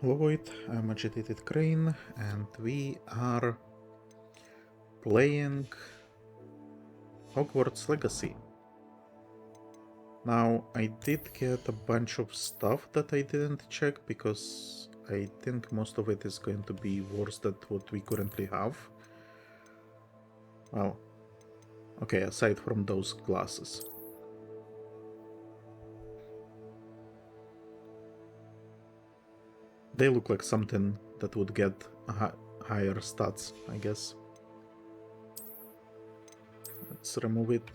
Hello, I'm Agitated Crane, and we are playing Hogwarts Legacy. Now, I did get a bunch of stuff that I didn't check because I think most of it is going to be worse than what we currently have. Well, okay, aside from those glasses. They look like something that would get higher stats, I guess. Let's remove it.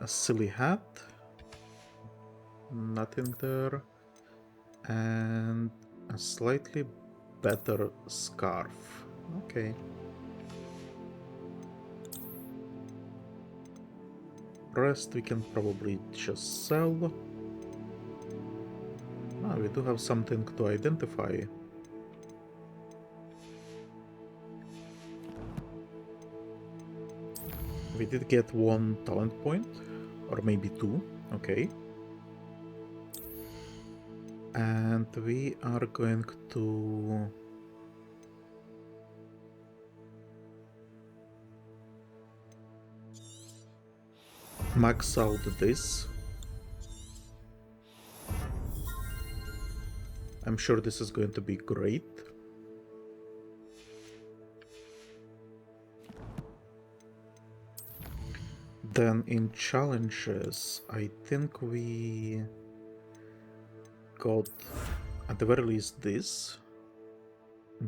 A silly hat. Nothing there. And a slightly better scarf. Okay. Rest we can probably just sell. Ah, we do have something to identify. We did get 1 talent point, or maybe 2. Okay. And we are going to max out this. I'm sure this is going to be great. Then in challenges, I think we got at the very least this.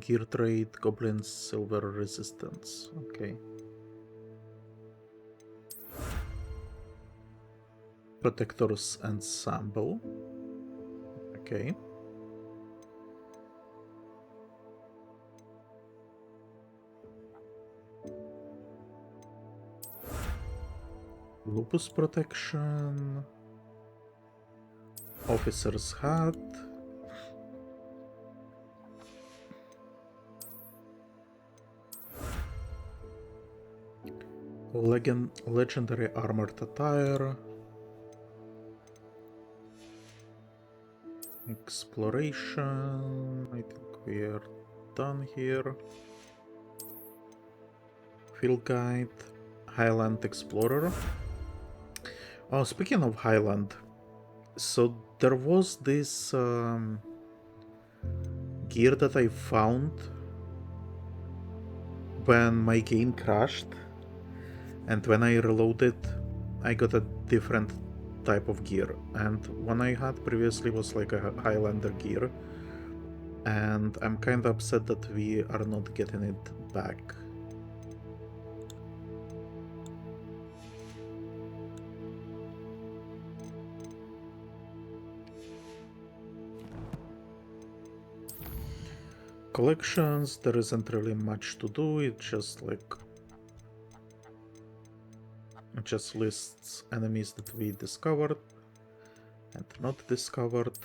Gear trade, goblins, silver resistance. Okay. Protector's ensemble. Okay. Lupus protection. Officer's hat. Legendary armored attire. Exploration. I think we are done here. Field guide. Highland explorer. Oh, speaking of Highland, so there was this gear that I found when my game crashed, and when I reloaded, I got a different type of gear, and one I had previously was like a Highlander gear, and I'm kind of upset that we are not getting it back. Collections, there isn't really much to do, it just like it just lists enemies that we discovered and not discovered.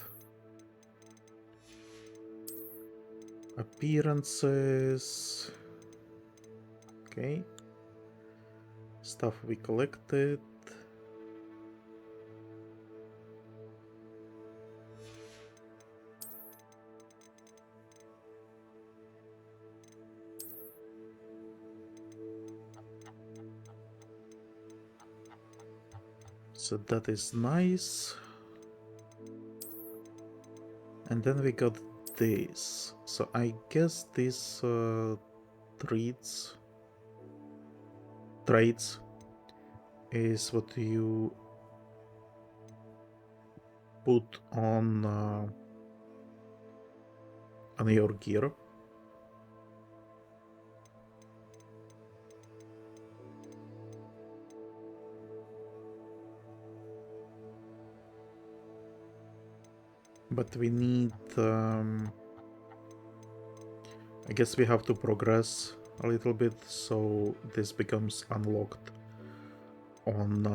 Appearances. Okay. Stuff we collected. So that is nice. And then we got this. So I guess these traits is what you put on your gear. But we need I guess we have to progress a little bit so this becomes unlocked on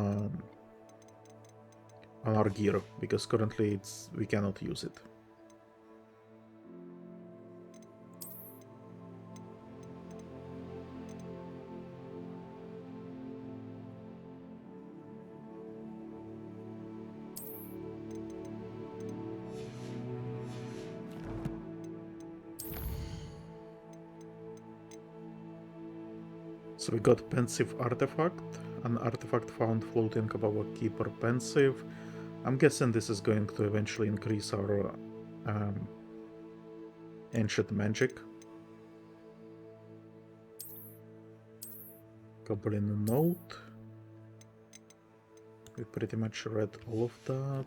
our gear, because currently we cannot use it. So we got pensive artifact, an artifact found floating above a keeper pensive. I'm guessing this is going to eventually increase our ancient magic. Goblin note. We pretty much read all of that.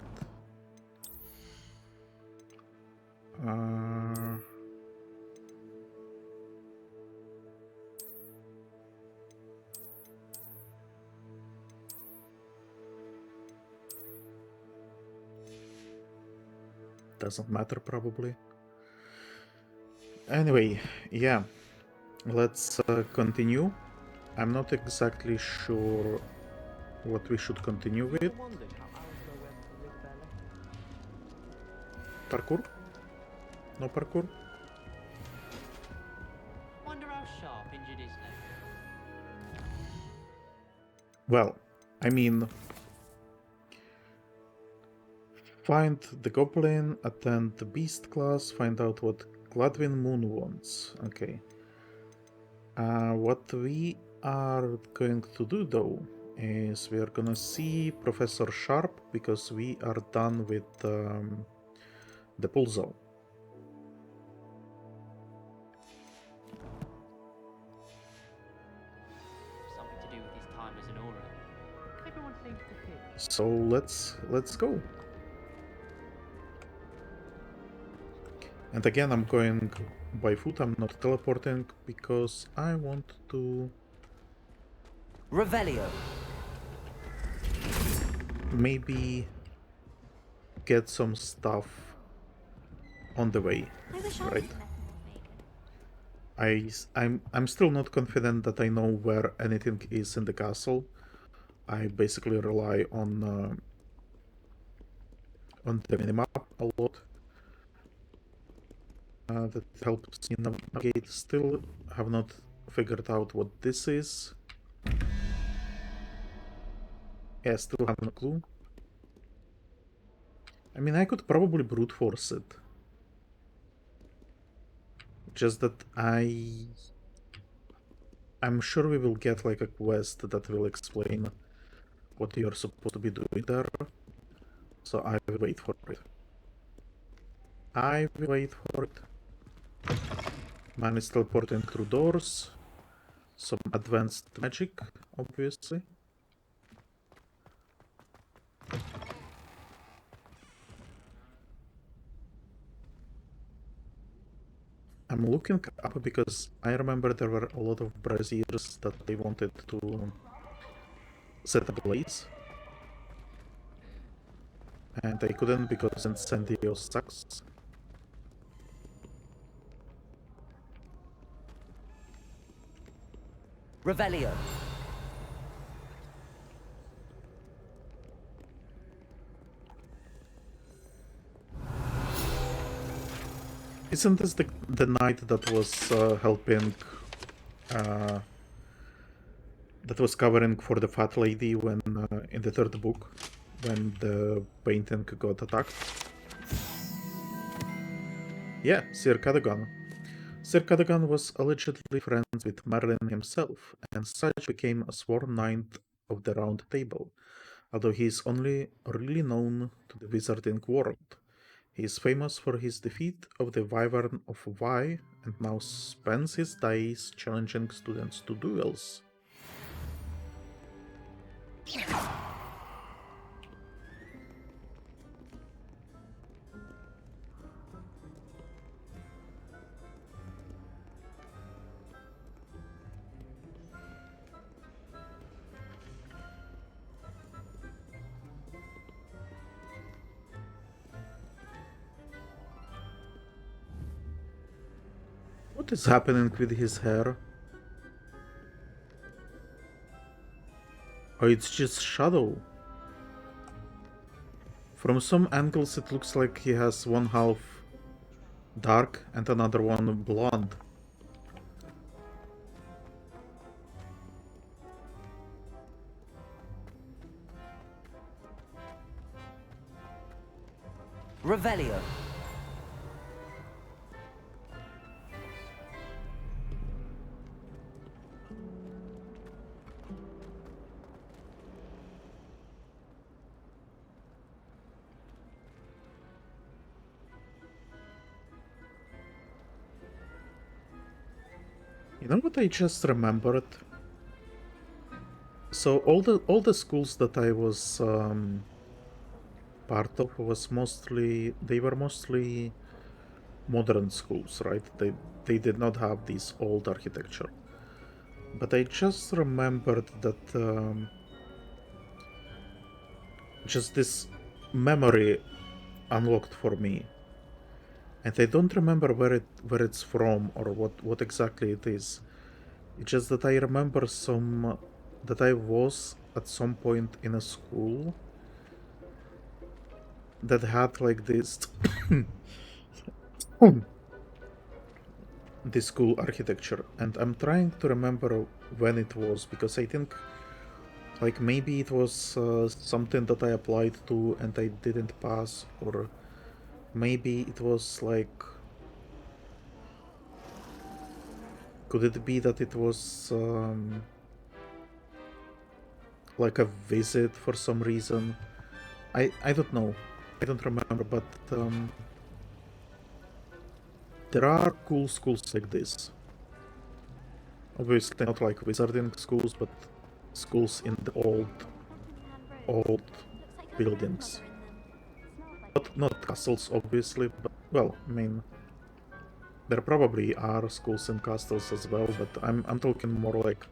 Doesn't matter probably. Anyway, yeah, let's continue. I'm not exactly sure what we should continue with. Parkour? No parkour? Wonder how sharp injured his leg. Well, I mean, find the goblin, attend the beast class, find out what Gladwin Moon wants. Okay. What we are going to do though is we are gonna see Professor Sharp because we are done with Depulso. Something to do with his time as an Auror. Everyone seems to fit. So let's go. And again, I'm going by foot, I'm not teleporting because I want to Revelio. maybe get some stuff on the way, right? I'm still not confident that I know where anything is in the castle. I basically rely on the minimap a lot. That helps me navigate. Still have not figured out what this is. Yeah, still have no clue. I mean, I could probably brute force it. Just that I'm sure we will get like a quest that will explain what you're supposed to be doing there. So I will wait for it. I will wait for it. Man is teleporting through doors. Some advanced magic, obviously. I'm looking up because I remember there were a lot of braziers that they wanted to set ablaze. And I couldn't because Incendio sucks. Revelio. Isn't this the knight that was helping, that was covering for the fat lady when, in the third book, when the painting got attacked? Yeah, Sir Cadogan. Sir Cadogan was allegedly friends with Merlin himself, and such became a sworn knight of the Round Table, although he is only really known to the wizarding world. He is famous for his defeat of the Wyvern of Wye, and now spends his days challenging students to duels. What is happening with his hair? Oh, it's just shadow. From some angles it looks like he has one half dark and another one blonde. Revelio. You know what I just remembered? So all the schools that I was part of was mostly modern schools, right? They did not have this old architecture. But I just remembered that just this memory unlocked for me, and I don't remember where it's from or what exactly it is. It's just that I remember that I was at some point in a school that had like this this school architecture, and I'm trying to remember when it was, because I think like maybe it was something that I applied to and I didn't pass, or maybe it was like, could it be that it was like a visit for some reason? I don't know. I don't remember, but there are cool schools like this. Obviously not like wizarding schools, but schools in the old buildings. Not castles, obviously, but, well, I mean, there probably are schools and castles as well, but I'm talking more like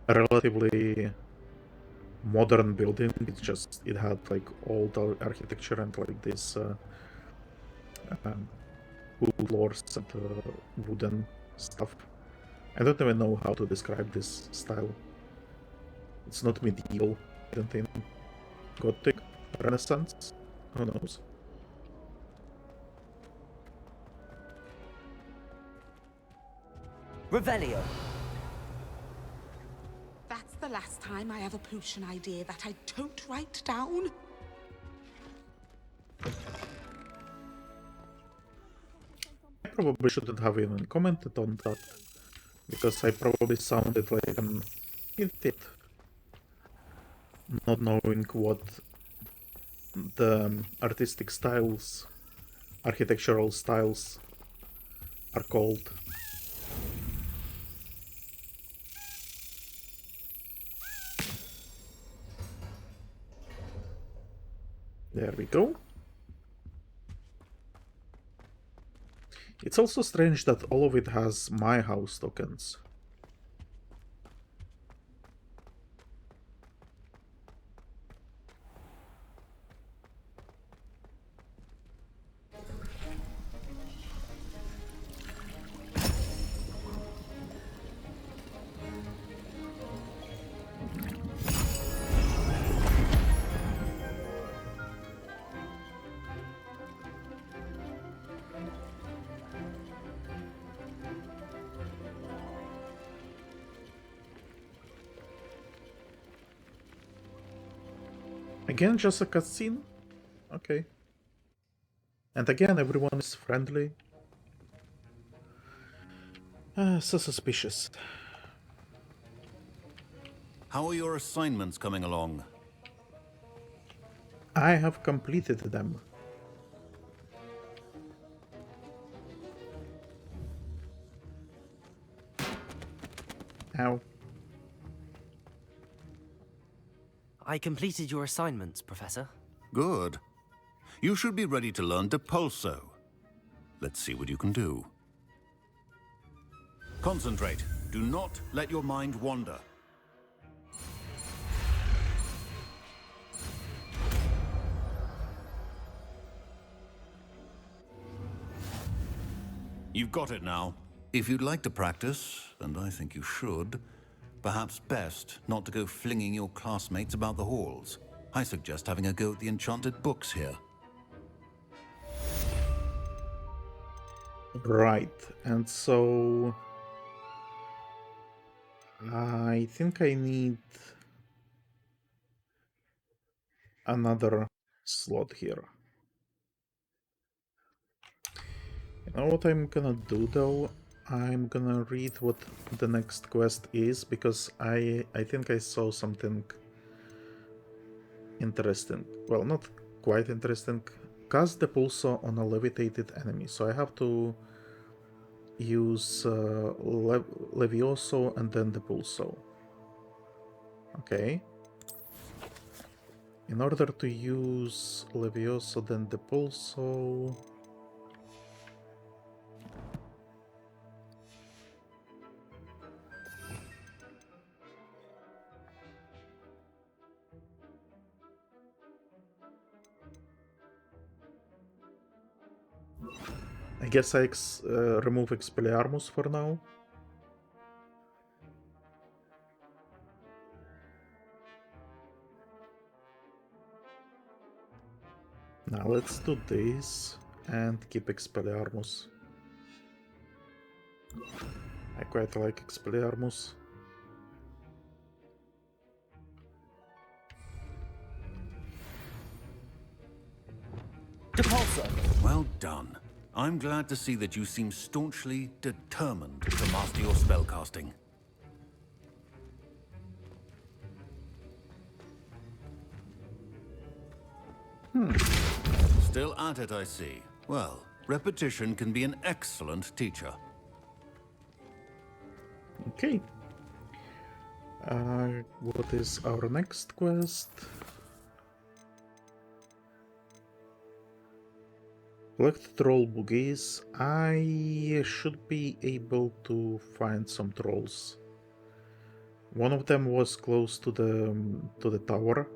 a relatively modern building. It's just it had like old architecture and like this cool floors and wooden stuff. I don't even know how to describe this style. It's not medieval, I don't think. Gothic, Renaissance, who knows? Revelio. That's the last time I have a potion idea that I don't write down. I probably shouldn't have even commented on that, because I probably sounded like an idiot, not knowing what the architectural styles are called. There we go. It's also strange that all of it has my house tokens. Again, just a cutscene? Okay. And again, everyone is friendly. So suspicious. How are your assignments coming along? I have completed them. Ow. I completed your assignments, Professor. Good. You should be ready to learn Depulso. Let's see what you can do. Concentrate. Do not let your mind wander. You've got it now. If you'd like to practice, and I think you should, perhaps best not to go flinging your classmates about the halls. I suggest having a go at the enchanted books here. Right, and so I think I need another slot here. You know what I'm gonna do though? I'm gonna read what the next quest is, because I think I saw something interesting. Well, not quite interesting. Cast Depulso on a levitated enemy. So I have to use Levioso and then Depulso. Okay. In order to use Levioso, then Depulso... I guess I remove Expelliarmus for now. Now let's do this and keep Expelliarmus. I quite like Expelliarmus. Depulso! Well done. I'm glad to see that you seem staunchly determined to master your spellcasting. Still at it, I see. Well, repetition can be an excellent teacher. Okay. What is our next quest? Collect troll boogies. I should be able to find some trolls. One of them was close to the tower.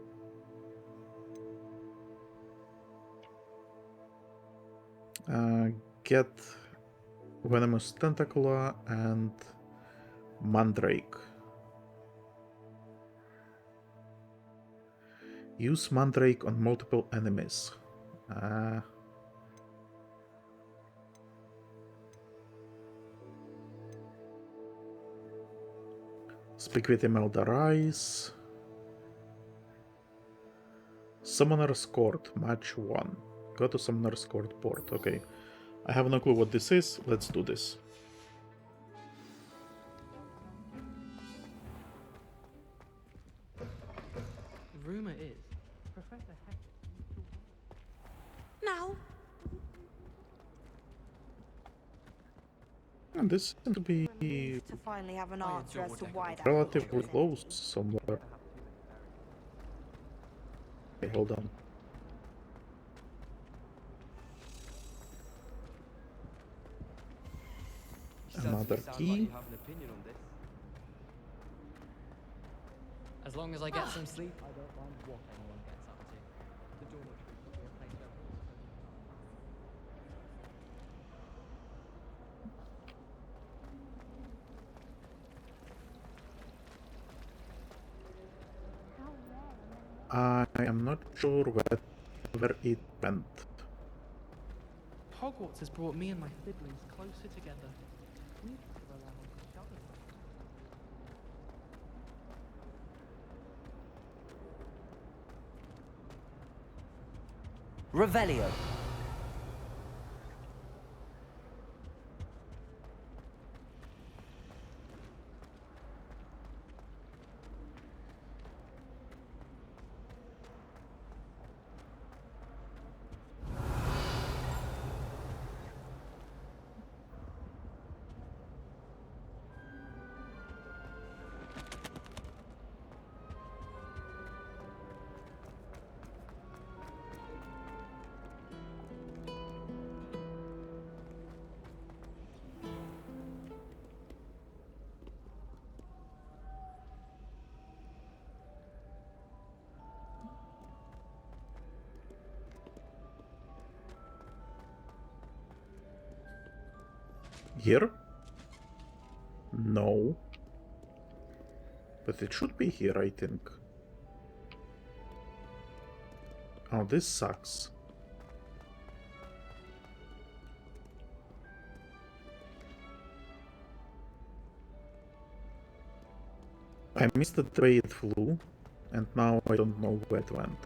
Get Venomous Tentacula and Mandrake. Use Mandrake on multiple enemies. Speak with Imelda Reyes. Summoner's Court, match 1. Go to Summoner's Court port, okay. I have no clue what this is, let's do this. Rumor is, Professor Heck. Now, And this seems to be To finally have an answer as to why that relatively close somewhere. Okay, hold on. Another key. As long as I get some sleep, I don't mind what anyone gets up to. The dormitory will be a place where I am not sure where it went. Hogwarts has brought me and my siblings closer together. We need to rely on each other. Revelio. Here? No. But it should be here, I think. Oh, this sucks. I missed the way it flew, and now I don't know where it went.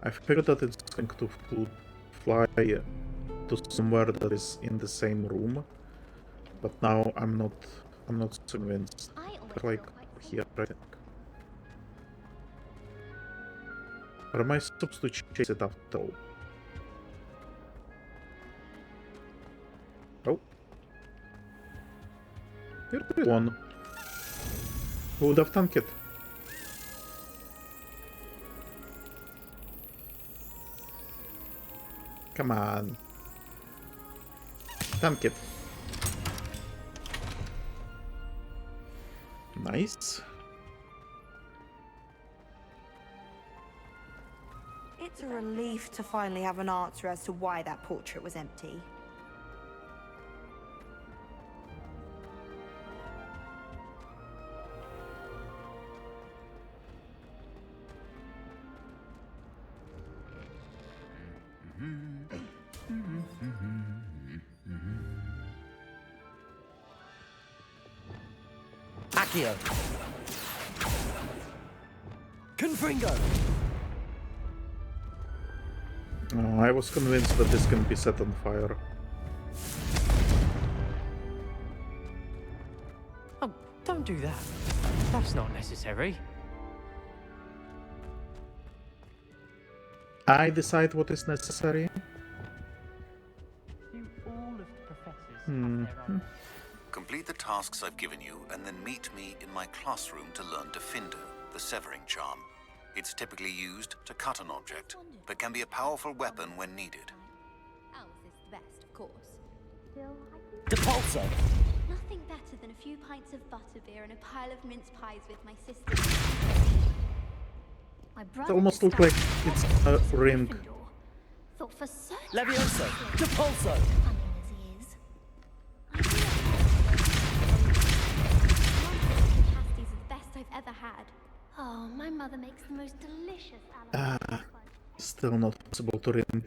I figured that it's going to fly to somewhere that is in the same room, but now I'm not convinced. They're like here, I think. Or am I supposed to chase it after all? There is one. Who would have tanked it? Come on. Tank it. Nice. It's a relief to finally have an answer as to why that portrait was empty. Accio. Confringo. Oh, I was convinced that this can be set on fire. Oh, don't do that. That's not necessary. I decide what is necessary. Do all of the professors have their own? Complete the tasks I've given you, and then meet me in my classroom to learn Diffindo, the severing charm. It's typically used to cut an object, but can be a powerful weapon when needed. Ours is the best, of course. Still, Depulso. nothing better than a few pints of butterbeer and a pile of mince pies with my sister. My brother It almost looks like it's a ring. Thought for certain. Levioso. Depulso. Cunning as he is. Pasties are the best I've ever had. Oh, my mother makes the most delicious alligator. Still not possible to read.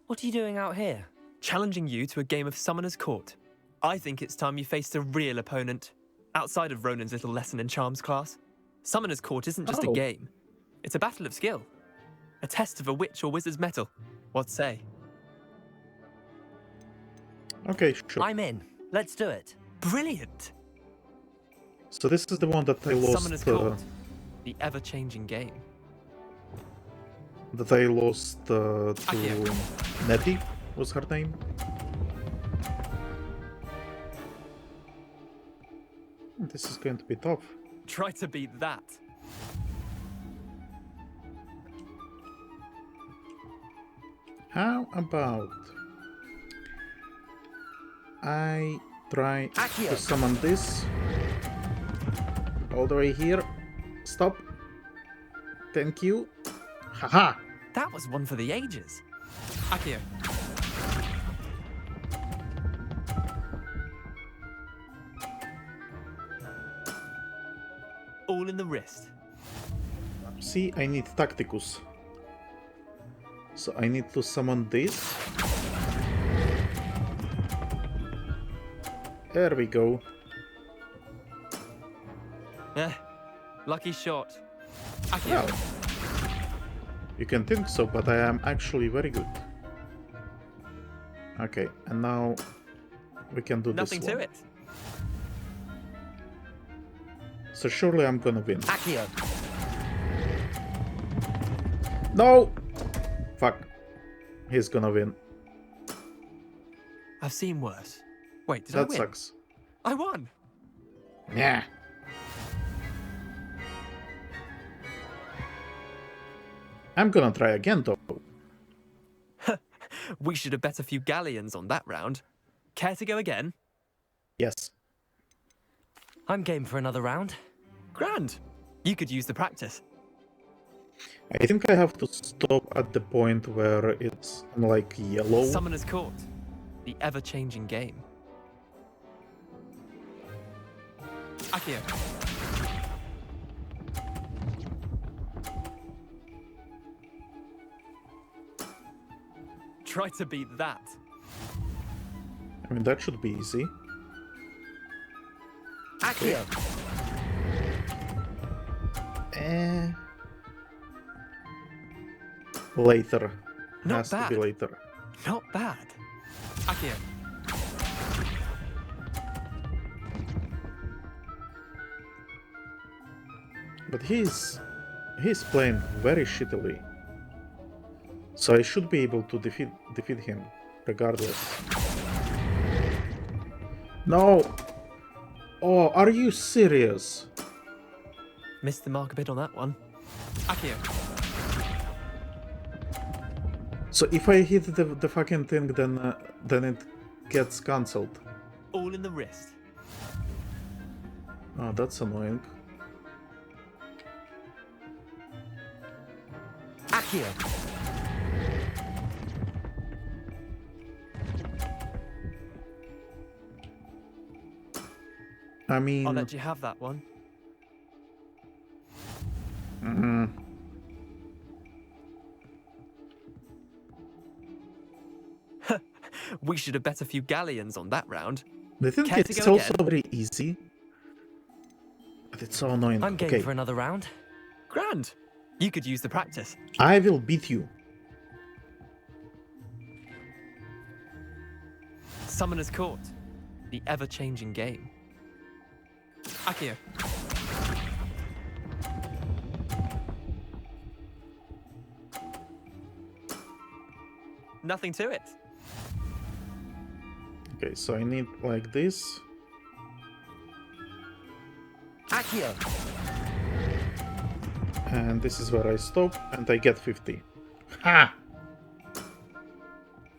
What are you doing out here? Challenging you to a game of Summoner's Court. I think it's time you faced a real opponent, outside of Ronan's little lesson in charms class. Summoner's Court isn't just a game. It's a battle of skill. A test of a witch or wizard's mettle. What say? Okay, sure. I'm in. Let's do it. Brilliant! So this is the one that I lost. Summoner's Court. The ever-changing game. That I lost to Accio. Nettie, was her name. This is going to be tough. Try to beat that. How about I try Accio. to summon this all the way here. Stop. Thank you. Haha. That was one for the ages. Accio. All in the wrist. See, I need Tacticus. So I need to summon this. There we go. Lucky shot. Accio. Well, you can think so, but I am actually very good. Okay, and now we can do Nothing this to one. it. So surely I'm gonna win. Accio. No! Fuck. He's gonna win. I've seen worse. Wait, did I That win? sucks. I won! Yeah. I'm gonna try again though. We should have bet a few galleons on that round. Care to go again? Yes. I'm game for another round. Grand! You could use the practice. I think I have to stop at the point where it's like yellow. Summoner's Court. The ever-changing game. Accio. Try to beat that. I mean, that should be easy. Accio. Later. Not Has to bad. be later. Not bad. Accio. But he's playing very shittily. So I should be able to defeat him, regardless. No! Oh, are you serious? Missed the mark a bit on that one. Accio. So if I hit the fucking thing, then it gets cancelled. All in the wrist. Oh, that's annoying. Accio. I mean... I'll let you have that one. We should have bet a few galleons on that round. I think Care to it's go also again? very easy. But it's so annoying. I'm game Okay, for another round. Grand. You could use the practice. I will beat you. Summoner's Court. The ever-changing game. Accio. Nothing to it. Okay, so I need like this. Accio. And this is where I stop, and I get 50. Ha!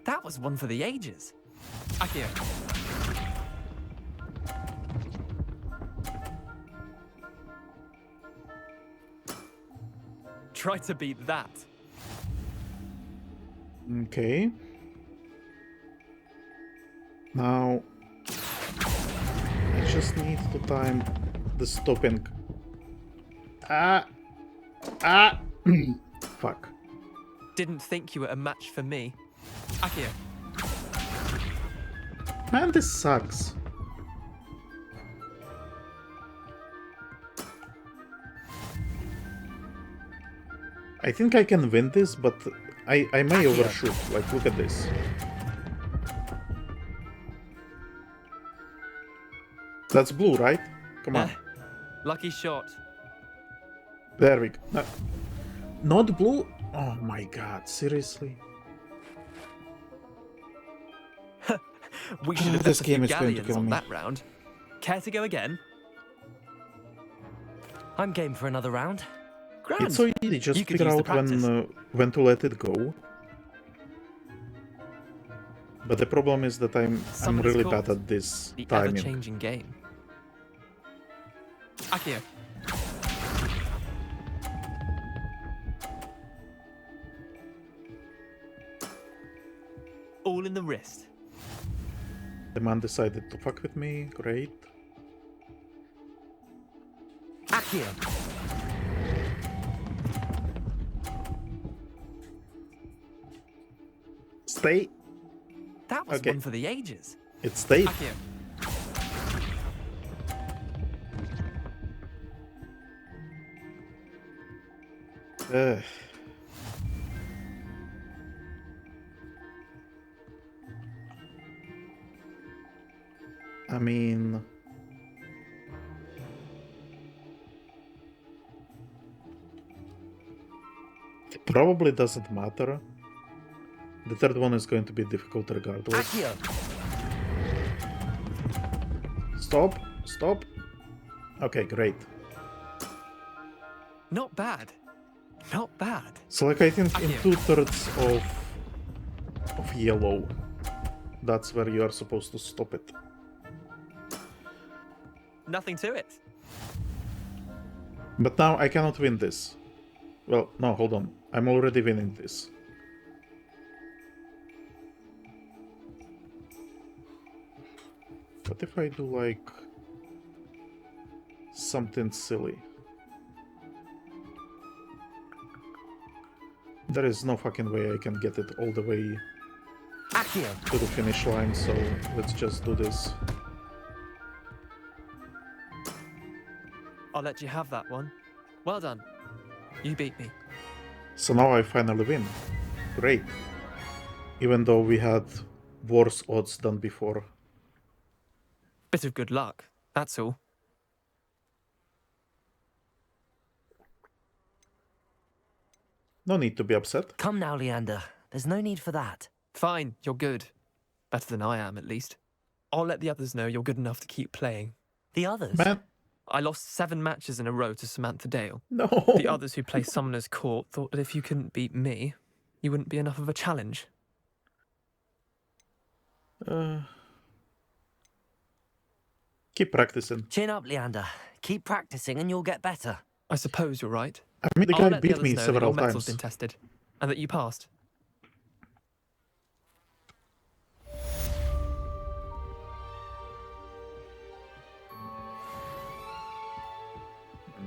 That was one for the ages. Accio. Try to beat that. Okay. Now, I just need to time the stopping. Fuck. Didn't think you were a match for me. Accio. Man, this sucks. I think I can win this, but I may overshoot. Like, look at this. That's blue, right? Come on. Lucky shot. There we go. Not blue? Oh my god, seriously? We should have This bet a few game is going to galleons kill on me. that round. Care to go again? I'm game for another round. Grand. It's so easy, just You could figure use the out practice. when to let it go. But the problem is that I'm Summoner's really Court. bad at this The timing. ever-changing game. Accio. All in the wrist. The man decided to fuck with me, great. Accio. Stay. That was Okay. one for the ages. It stayed. Accio. Ugh. I mean... It probably doesn't matter. The third one is going to be difficult regardless. Accio. Stop! Stop! Okay, great. Not bad. Not bad. So like I think in Accio. 2/3 of yellow, that's where you are supposed to stop it. Nothing to it. But now I cannot win this. Well, no, hold on. I'm already winning this. What if I do like something silly? There is no fucking way I can get it all the way Accio. to the finish line, so let's just do this. I'll let you have that one. Well done. You beat me. So now I finally win. Great. Even though we had worse odds than before. Bit of good luck, that's all. No need to be upset. Come now, Leander. There's no need for that. Fine, you're good. Better than I am, at least. I'll let the others know you're good enough to keep playing. The others? Man, I lost 7 matches in a row to Samantha Dale. no. The others who play Summoner's Court thought that if you couldn't beat me, you wouldn't be enough of a challenge. Keep practicing. Chin up, Leander. Keep practicing and you'll get better. I suppose you're right. I mean, the I'll guy let the beat others me know that several your metal's times. been tested, and that you passed.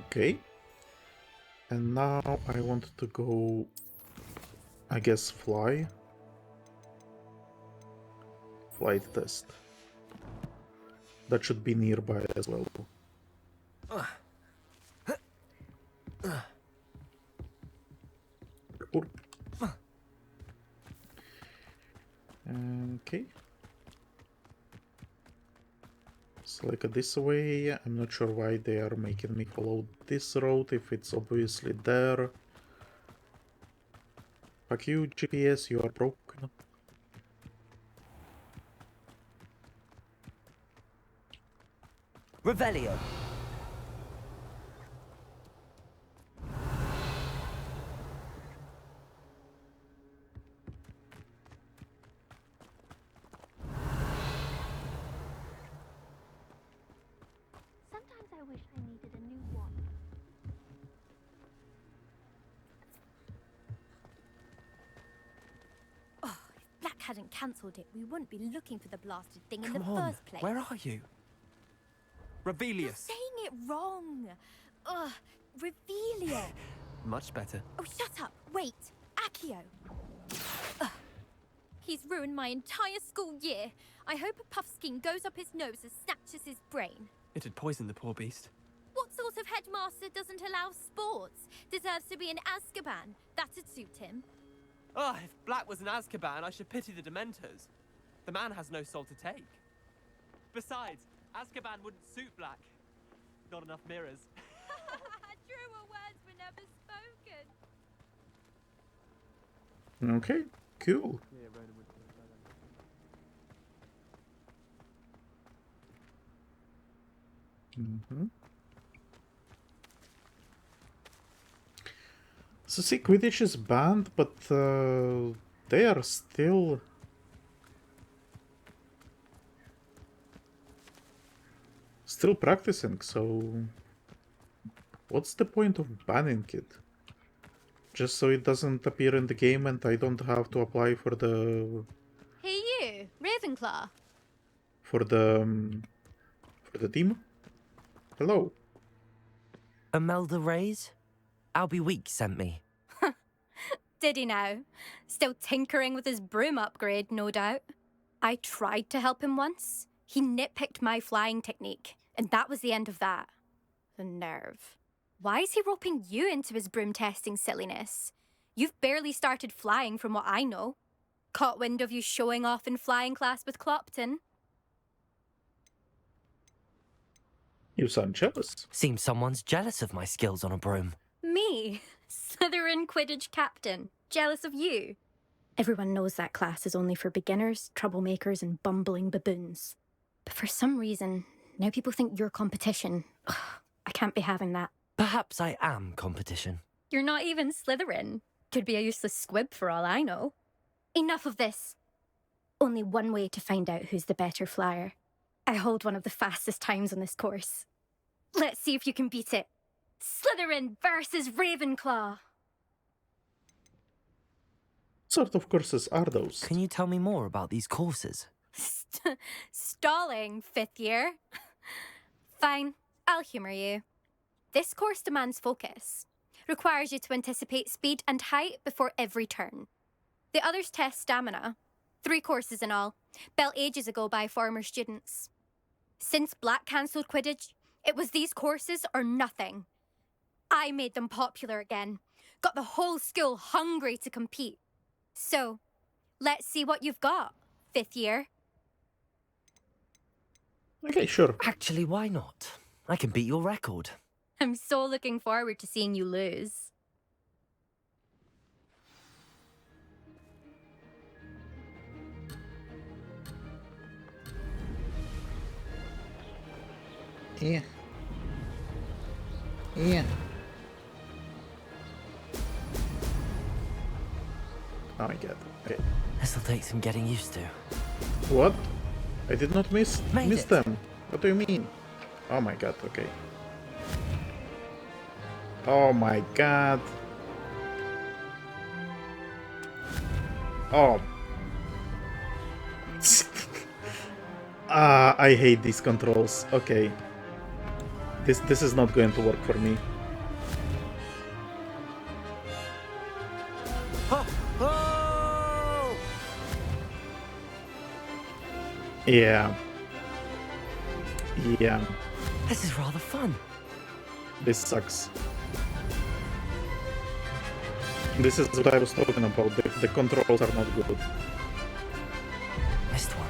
Okay. And now I want to go, I guess, fly. Flight test. That should be nearby as well. Okay. It's like this way. I'm not sure why they are making me follow this road if it's obviously there. Fuck you, GPS, you are broken. Revelio. Sometimes I wish I needed a new one. Oh, if Black hadn't cancelled it, we wouldn't be looking for the blasted thing in Come the on. first place. Where are you? You're Revelius. saying it wrong. Ugh, Revelia. Much better. Oh, shut up. Wait. Accio. Ugh. He's ruined my entire school year. I hope a puffskein goes up his nose and snatches his brain. It'd poison the poor beast. What sort of headmaster doesn't allow sports? Deserves to be in Azkaban. That'd suit him. Ah, if Black was in Azkaban, I should pity the Dementors. The man has no soul to take. Besides, Azkaban wouldn't suit Black. Not enough mirrors. Truer words were never spoken. Okay, cool. So see, Quidditch is banned, but they are still practicing, so what's the point of banning it? Just so it doesn't appear in the game and I don't have to apply for the Hey you, Ravenclaw. for the team? Hello. Imelda Reyes? Albie Weeks sent me. Did he now? Still tinkering with his broom upgrade, no doubt. I tried to help him once. He nitpicked my flying technique, and that was the end of that. The nerve. Why is he roping you into his broom testing silliness? You've barely started flying from what I know. Caught wind of you showing off in flying class with Clopton. You sound jealous. Seems someone's jealous of my skills on a broom. Me? Slytherin Quidditch captain. Jealous of you? Everyone knows that class is only for beginners, troublemakers, and bumbling baboons. But for some reason, now people think you're competition. Ugh, I can't be having that. Perhaps I am competition. You're not even Slytherin. Could be a useless squib for all I know. Enough of this. Only one way to find out who's the better flyer. I hold one of the fastest times on this course. Let's see if you can beat it. Slytherin versus Ravenclaw. What sort of courses are those? Can you tell me more about these courses? Stalling, 5th year. Fine, I'll humour you. This course demands focus. Requires you to anticipate speed and height before every turn. The others test stamina. 3 courses in all, built ages ago by former students. Since Black cancelled Quidditch, it was these courses or nothing. I made them popular again. Got the whole school hungry to compete. So, Let's see what you've got, 5th year. Okay, sure. Actually, why not? I can beat your record. I'm so looking forward to seeing you lose. Yeah. Yeah. Oh my god. Okay. This'll take some getting used to. What? I did not miss Made it. them. What do you mean? Oh my god, okay. Oh my god. Oh. I hate these controls. Okay. This is not going to work for me. Oh! Oh! Yeah. Yeah. This is rather fun. This sucks. This is what I was talking about. The controls are not good. Missed one.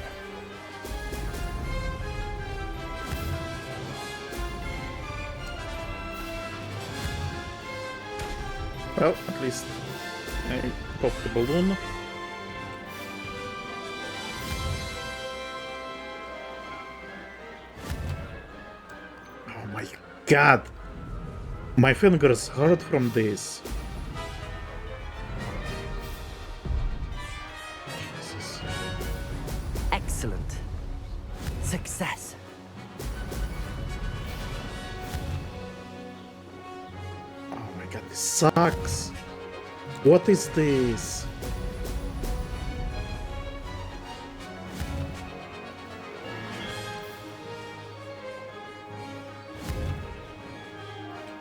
Well, at least I popped the balloon. Oh my god! My fingers hurt from this. Jesus. Excellent. Success. Oh my god, this sucks. What is this?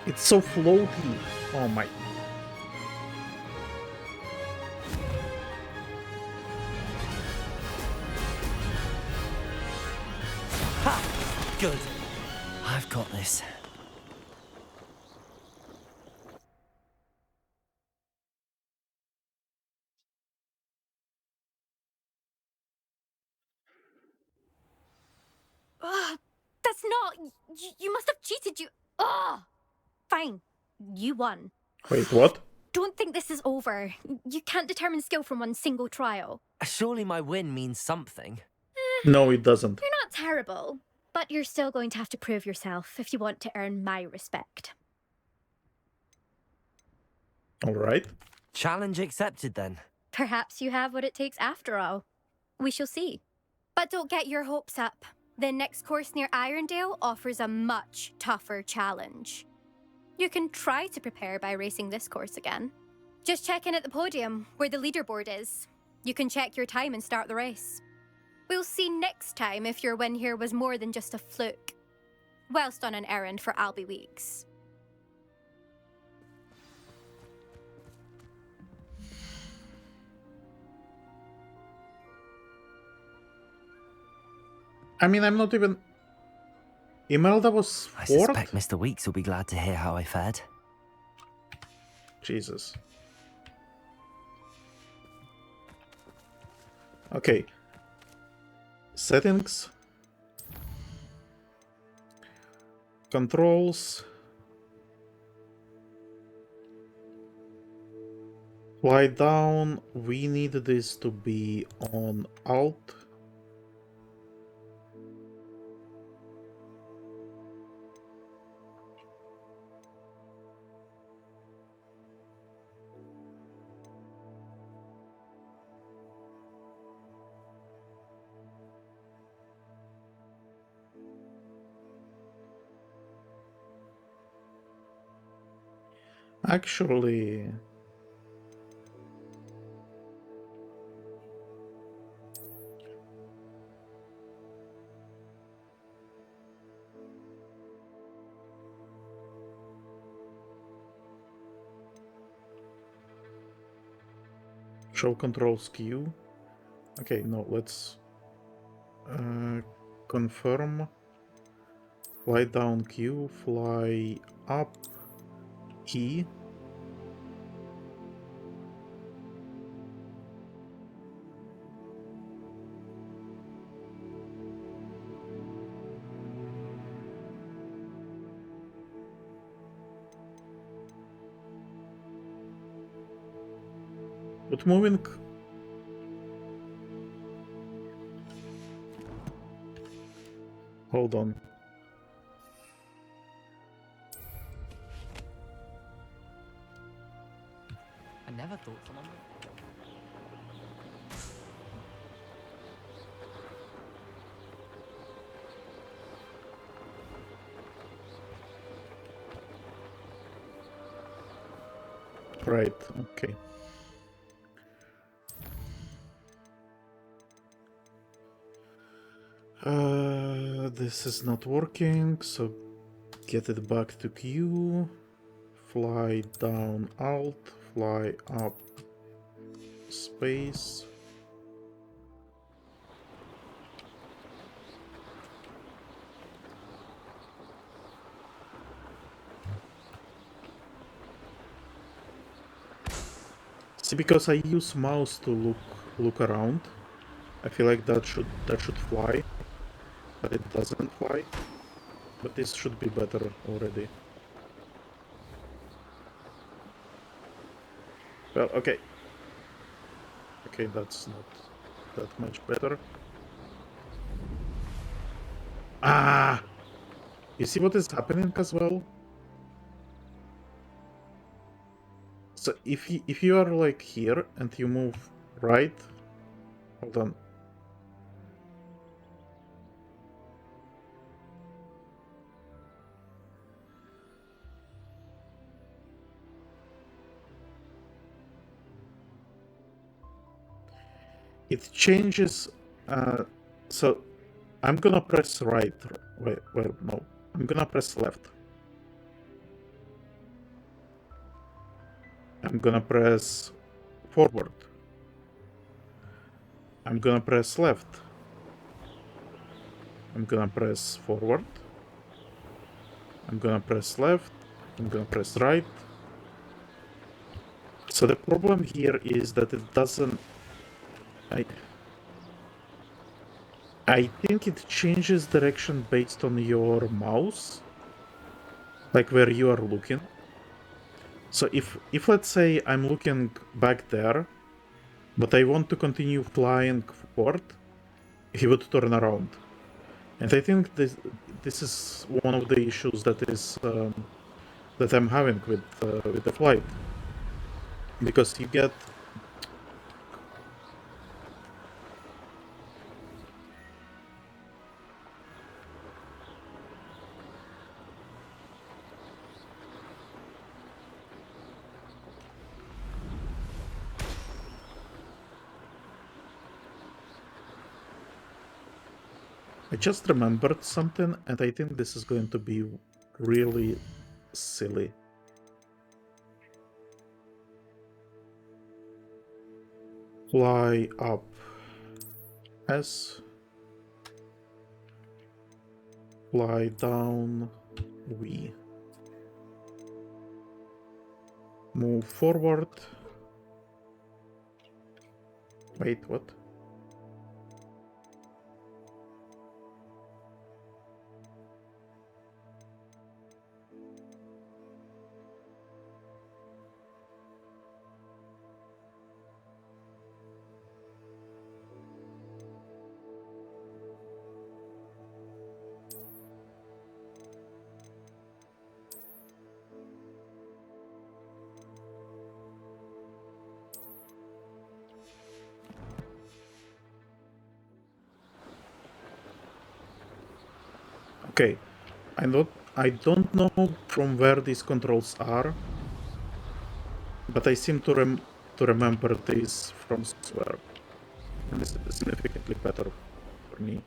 It's so floaty. Oh my. Ha! Good. I've got this. Ugh, that's not... You must have cheated, you... Ugh! Fine. You won. Wait, what? Don't think this is over. You can't determine skill from one single trial. Surely my win means something. No, it doesn't. You're not terrible, but you're still going to have to prove yourself if you want to earn my respect. Alright. Challenge accepted then. Perhaps you have what it takes after all. We shall see. But don't get your hopes up. The next course near Irondale offers a much tougher challenge. You can try to prepare by racing this course again. Just check in at the podium, where the leaderboard is. You can check your time and start the race. We'll see next time if your win here was more than just a fluke. Whilst on an errand for Albie Weeks. I mean, I'm not even... Imelda was I fourth? suspect Mr. Weeks will be glad to hear how I fared. Jesus. Okay. Settings. Controls. Fly down. We need this to be on Alt. Actually, show controls queue. Okay, no, let's confirm. Fly down Q, fly up E. But moving... Hold on. I never thought someone would. Right, okay. This is not working, so get it back to Q. Fly down Alt, fly up space. See, because I use mouse to look around, I feel like that should fly, but it doesn't fly. But this should be better already. Well, okay. Okay, that's not that much better. Ah! You see what is happening as well? So if you are like here and you move right, hold on. It changes. So I'm gonna press right. Wait, no. I'm gonna press left. I'm gonna press forward. I'm gonna press left. I'm gonna press forward. I'm gonna press left. I'm gonna press right. So the problem here is that it doesn't... I think it changes direction based on your mouse, like where you are looking. So if let's say I'm looking back there, but I want to continue flying forward, he would turn around. And I think this is one of the issues that is that I'm having with the flight, because you get... I just remembered something, and I think this is going to be really silly. Fly up S. Fly down V. Move forward. Wait, what? Okay, I don't know from where these controls are, but I seem to remember these from somewhere. And this is significantly better for me.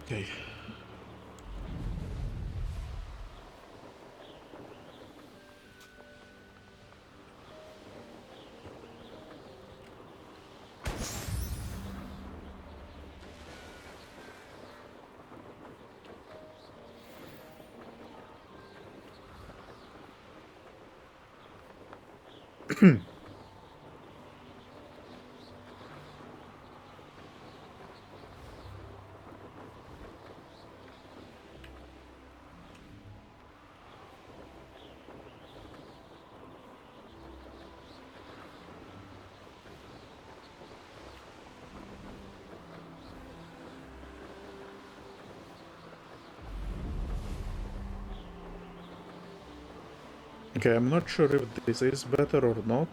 Okay. Okay, I'm not sure if this is better or not.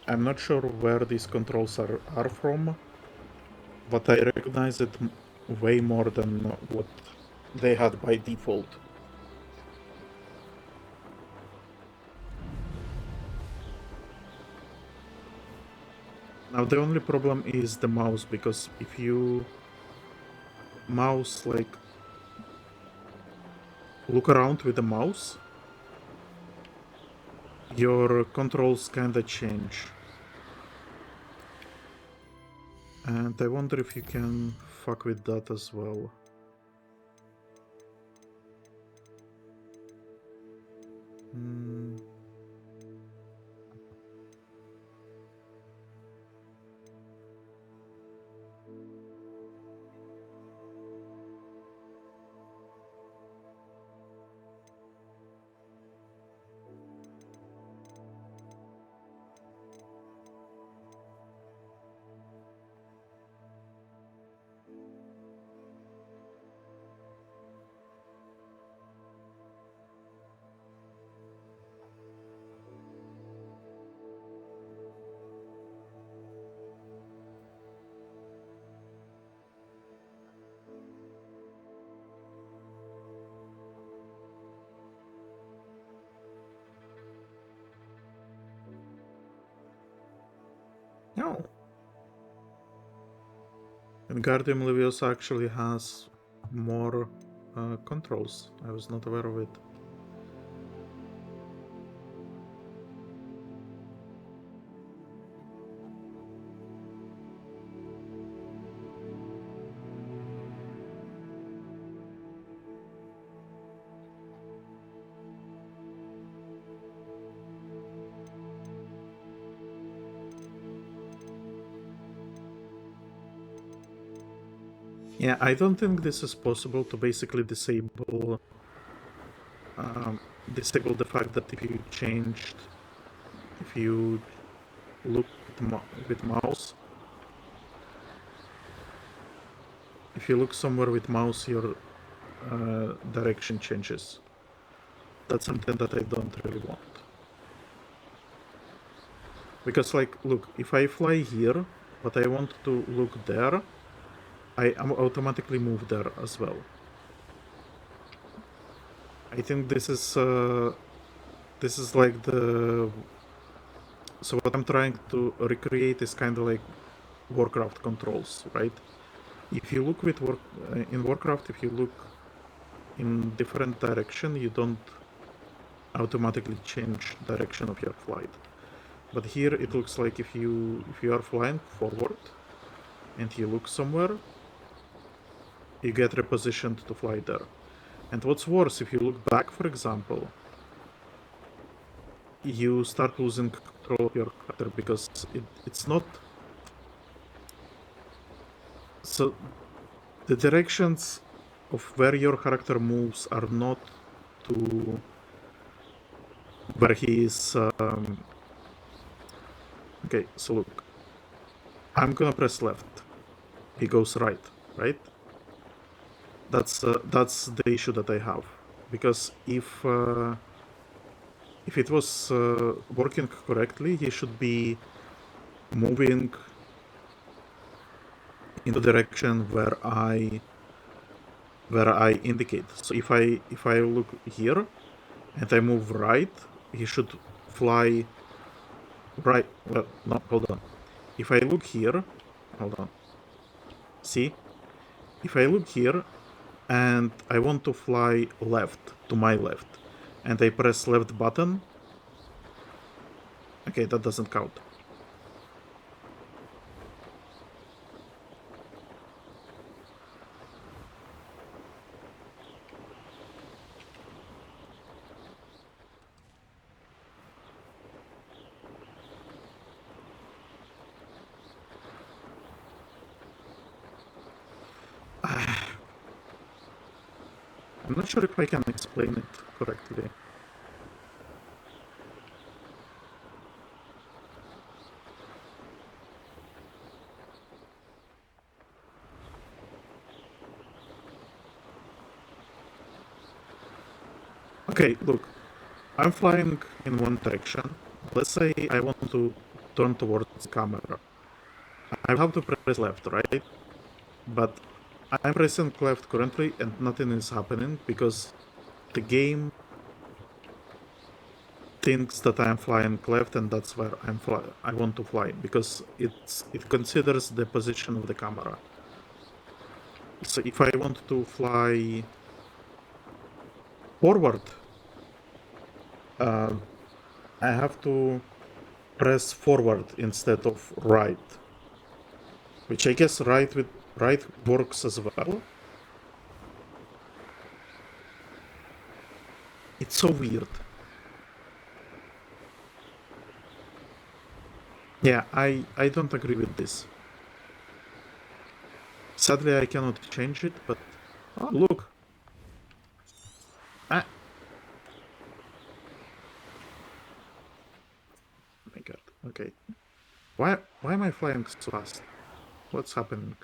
I'm not sure where these controls are from, but I recognize it way more than what they had by default. Now the only problem is the mouse, because if you mouse, like, look around with the mouse, your controls kinda change. And I wonder if you can fuck with that as well. No. And Guardian Leviosa actually has more controls. I was not aware of it. Yeah, I don't think this is possible to basically disable the fact that if you look with mouse, if you look somewhere with mouse, your direction changes. That's something that I don't really want. Because, like, look, if I fly here, but I want to look there, I automatically move there as well. I think this is like the... So what I'm trying to recreate is kind of like Warcraft controls, right? If you look in Warcraft, if you look in different direction, you don't automatically change direction of your flight. But here it looks like if you are flying forward and you look somewhere, you get repositioned to fly there. And what's worse, if you look back, for example, you start losing control of your character because it's not... So the directions of where your character moves are not to where he is... Okay, so look. I'm gonna press left. He goes right, right? That's the issue that I have. Because if it was working correctly, he should be moving in the direction where I indicate. So if I look here and I move right, he should fly right. Well, no, hold on. If I look here, hold on. See? If I look here and I want to fly left, to my left, and I press left button, okay, that doesn't count. I'm not sure if I can explain it correctly. Okay, look. I'm flying in one direction. Let's say I want to turn towards the camera. I have to press left, right? But I'm pressing left currently and nothing is happening because the game thinks that I'm flying left and that's where I want to fly because it considers the position of the camera. So if I want to fly forward, I have to press forward instead of right, which I guess right works as well. It's so weird. Yeah, I don't agree with this. Sadly, I cannot change it, but oh look. Ah. Oh my god. Okay. Why am I flying so fast? What's happening?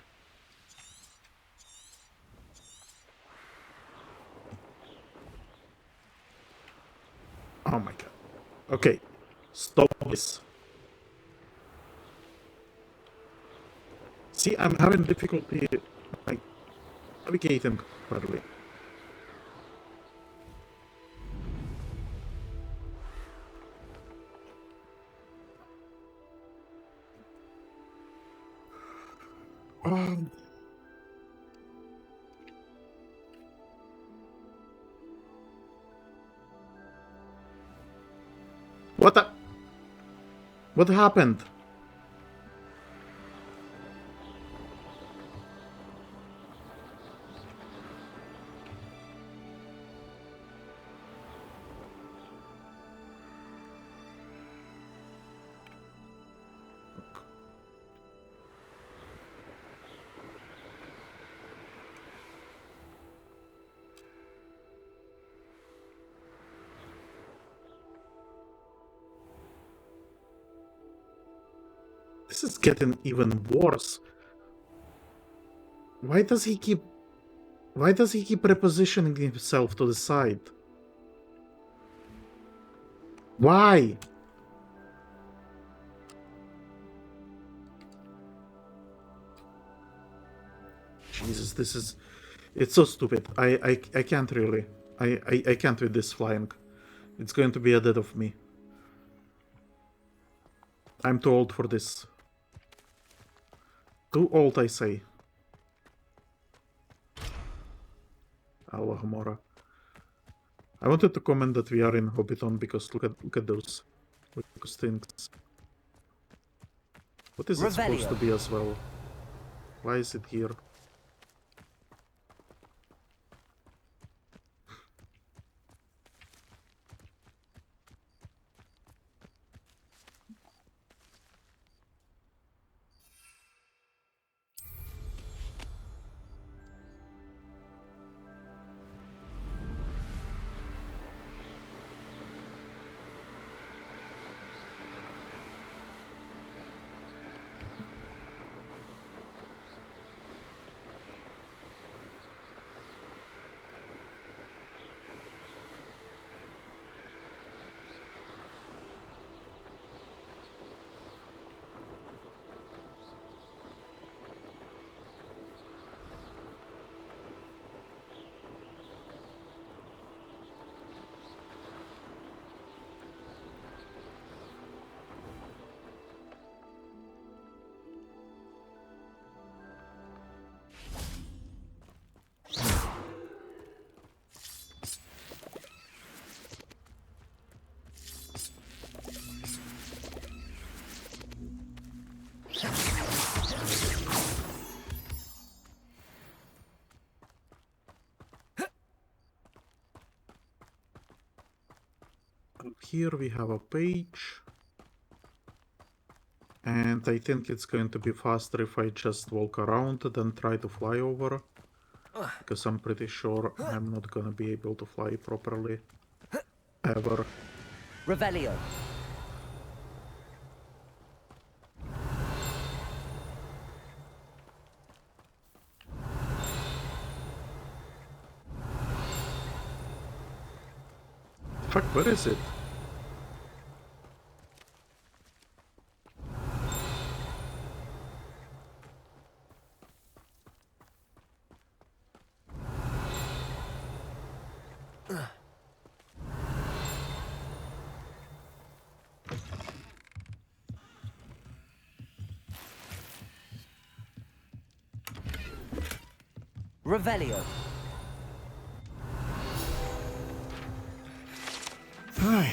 Oh my god. Okay. Stop this. See, I'm having difficulty like navigating properly. What happened? This is getting even worse. Why does he keep repositioning himself to the side? Why? Jesus, it's so stupid. I can't really. I can't with this flying. It's going to be a death of me. I'm too old for this. Too old, I say. Allahumora. I wanted to comment that we are in Hobbiton because look at those things. What is it supposed to be as well? Why is it here? Here we have a page, and I think it's going to be faster if I just walk around than try to fly over, because I'm pretty sure I'm not gonna be able to fly properly ever. Revelio. fuck, where is it? Revelio. Aye.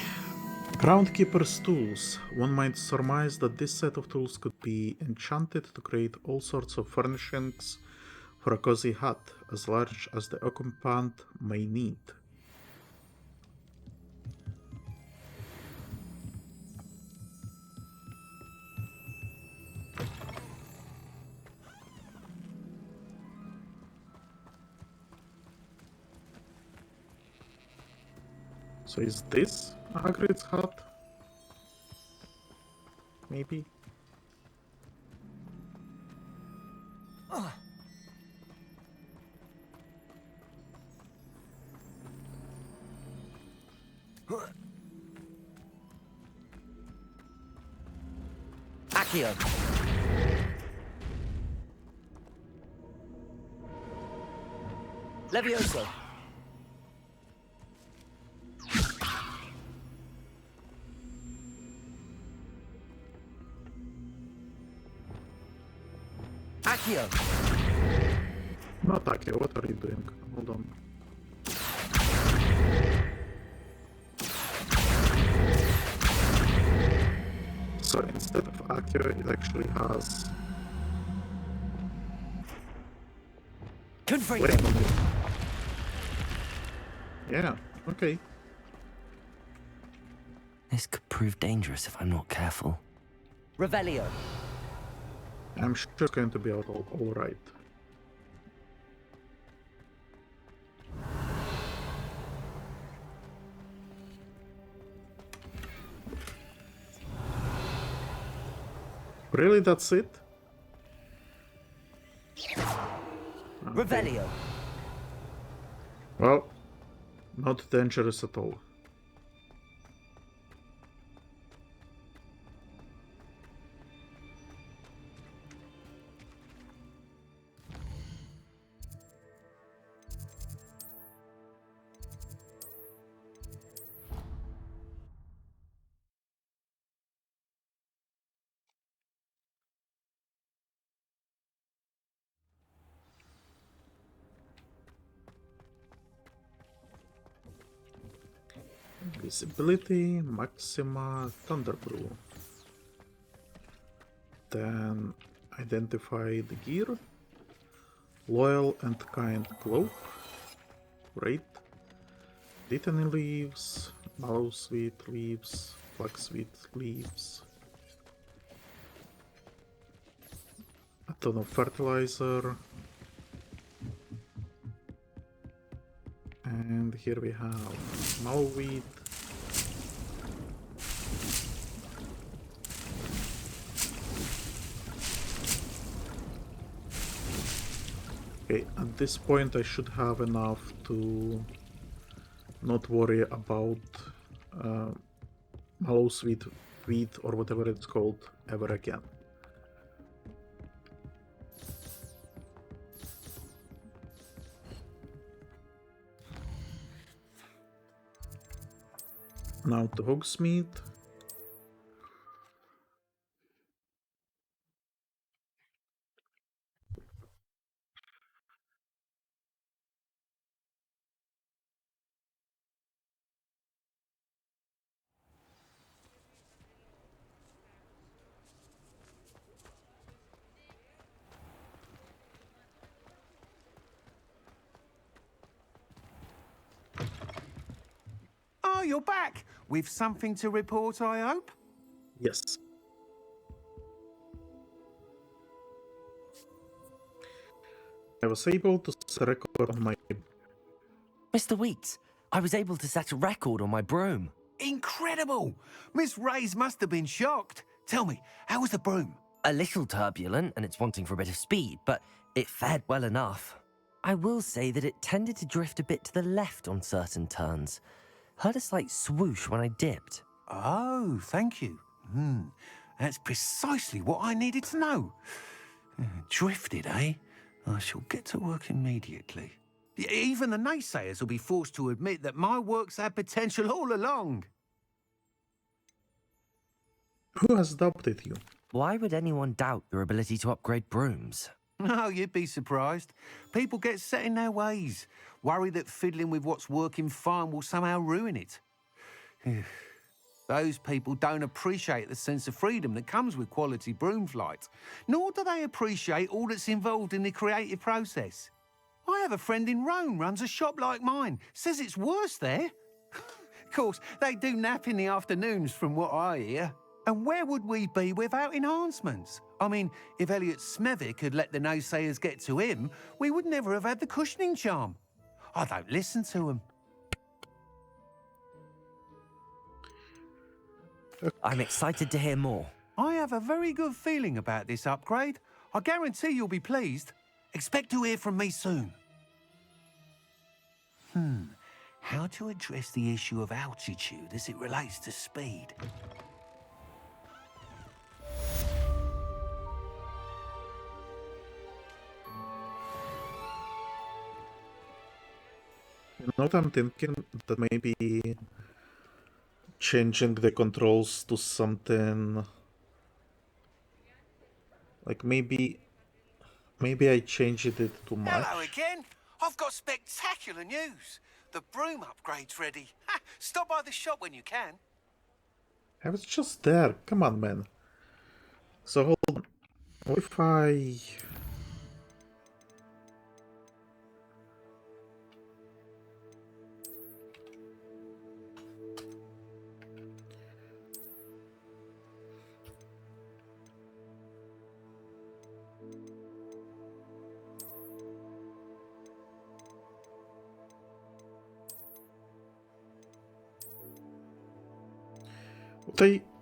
Groundkeeper's tools. One might surmise that this set of tools could be enchanted to create all sorts of furnishings for a cozy hut, as large as the occupant may need. So is this Hagrid's hut? Maybe? Accio. Levioso. Accio. Not Accio, what are you doing? Hold on. So instead of Accio, it actually has... Wait a minute. Yeah, okay. This could prove dangerous if I'm not careful. Revelio. I'm sure it's going to be all right. Really, that's it? Revelio. Well, not dangerous at all. Visibility, Maxima, Thunderbrew. Then identify the gear. Loyal and kind cloak. Great. Litany leaves, mallowsweet leaves, flaxweed leaves. A ton of fertilizer. And here we have mallowweed. Okay, at this point I should have enough to not worry about mallowsweet wheat or whatever it's called ever again. Now to Hogsmeade. Oh, you're back! With something to report, I hope? Yes. I was able to set a record on my... Mr. Weeks, I was able to set a record on my broom. Incredible! Miss Reyes must have been shocked. Tell me, how was the broom? A little turbulent and it's wanting for a bit of speed, but it fared well enough. I will say that it tended to drift a bit to the left on certain turns. Heard a slight swoosh when I dipped. Oh, thank you. That's precisely what I needed to know. Drifted, eh? I shall get to work immediately. Even the naysayers will be forced to admit that my work's had potential all along. Who has doubted you? Why would anyone doubt your ability to upgrade brooms? No, you'd be surprised. People get set in their ways, worry that fiddling with what's working fine will somehow ruin it. Those people don't appreciate the sense of freedom that comes with quality broom flight, nor do they appreciate all that's involved in the creative process. I have a friend in Rome runs a shop like mine, says it's worse there. Of course, they do nap in the afternoons from what I hear. And where would we be without enhancements? I mean, if Elliot Smethwick had let the naysayers get to him, we would never have had the cushioning charm. I don't listen to them. I'm excited to hear more. I have a very good feeling about this upgrade. I guarantee you'll be pleased. Expect to hear from me soon. How to address the issue of altitude as it relates to speed? You know what I'm thinking? That maybe changing the controls to something like maybe I changed it too much. Hello again. I've got spectacular news. The broom upgrade's ready. Stop by the shop when you can. I was just there. Come on, man. So hold on. What if I...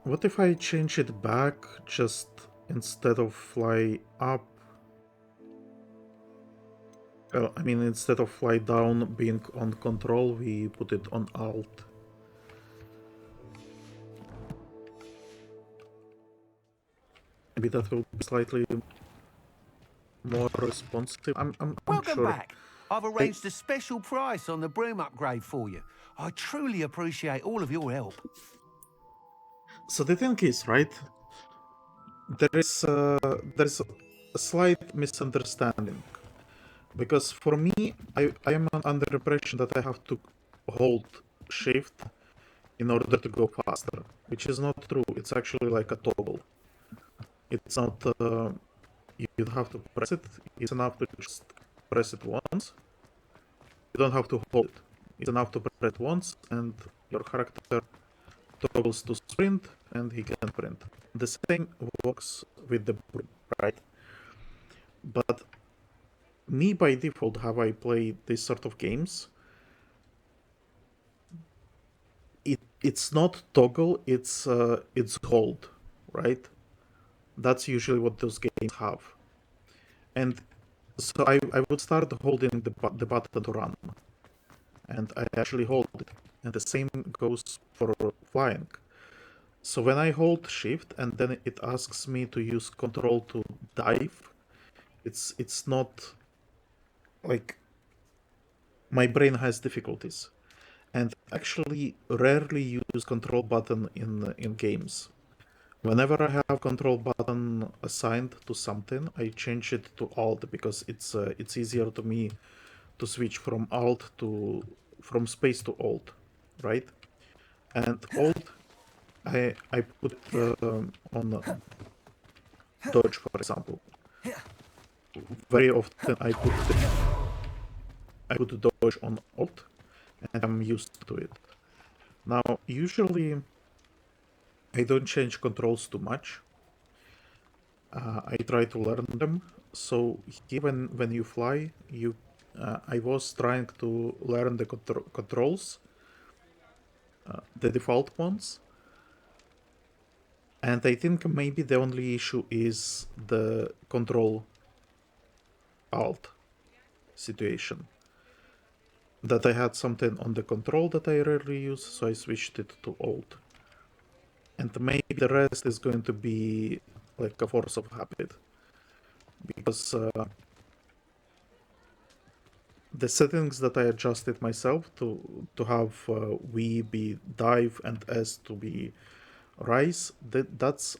What if I change it back, just instead of fly up? I mean, instead of fly down being on control, we put it on alt. Maybe that will be slightly more responsive. I'm Welcome sure. back. I've arranged a special price on the broom upgrade for you. I truly appreciate all of your help. So the thing is, right? There's a slight misunderstanding, because for me, I am under the impression that I have to hold shift in order to go faster, which is not true. It's actually like a toggle. It's not. You have to press it. It's enough to just press it once. You don't have to hold it. It's enough to press it once, and your character toggles to sprint, and he can sprint. The same works with the broom, right? But me by default, how I play this sort of games, it's not toggle, it's hold, right? That's usually what those games have. And so I would start holding the button to run, and I actually hold it. And the same goes for flying. So when I hold shift and then it asks me to use control to dive, it's not like my brain has difficulties, and actually rarely use control button in games. Whenever I have control button assigned to something, I change it to alt, because it's easier to me to switch from space to alt, right? And alt I put on dodge, for example. Very often I put dodge on alt, and I'm used to it. Now, usually I don't change controls too much. I try to learn them. So even when you fly, I was trying to learn the controls, the default ones. And I think maybe the only issue is the control alt situation. that I had something on the control that I rarely use, so I switched it to old. And maybe the rest is going to be like a force of habit. Because the settings that I adjusted myself to have V be dive and S to be rise,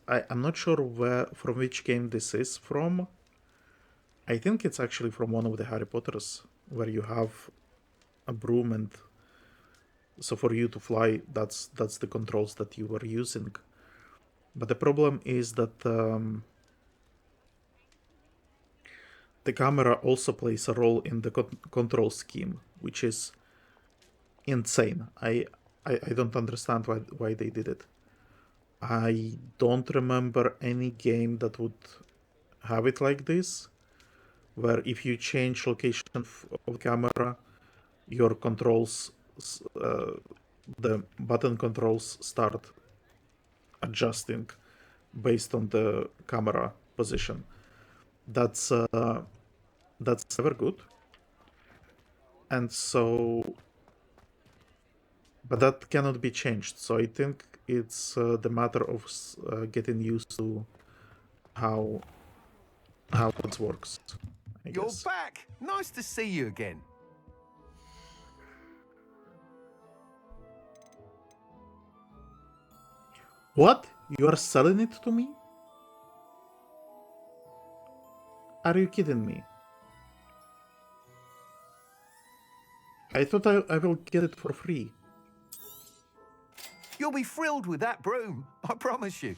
I'm not sure from which game this is from. I think it's actually from one of the Harry Potters, where you have a broom, and so for you to fly, that's the controls that you were using. But the problem is that the camera also plays a role in the control scheme, which is insane. I don't understand why they did it. I don't remember any game that would have it like this, where if you change location of camera, your controls, the button controls start adjusting based on the camera position. That's never good. And so, but that cannot be changed. So I think it's the matter of getting used to how it works. You're back. Nice to see you again. What? You are selling it to me? Are you kidding me? I thought I will get it for free. You'll be thrilled with that broom, I promise you.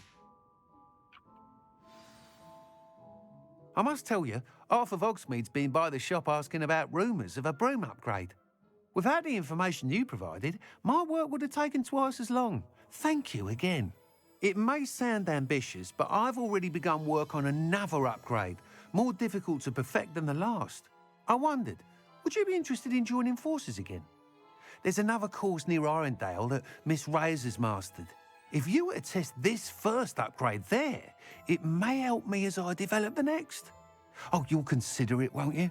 I must tell you, half of Hogsmeade's been by the shop asking about rumours of a broom upgrade. Without the information you provided, my work would have taken twice as long. Thank you again. It may sound ambitious, but I've already begun work on another upgrade, more difficult to perfect than the last. I wondered, would you be interested in joining forces again? There's another course near Arendelle that Miss Reyes has mastered. If you were to test this first upgrade there, it may help me as I develop the next. Oh, you'll consider it, won't you?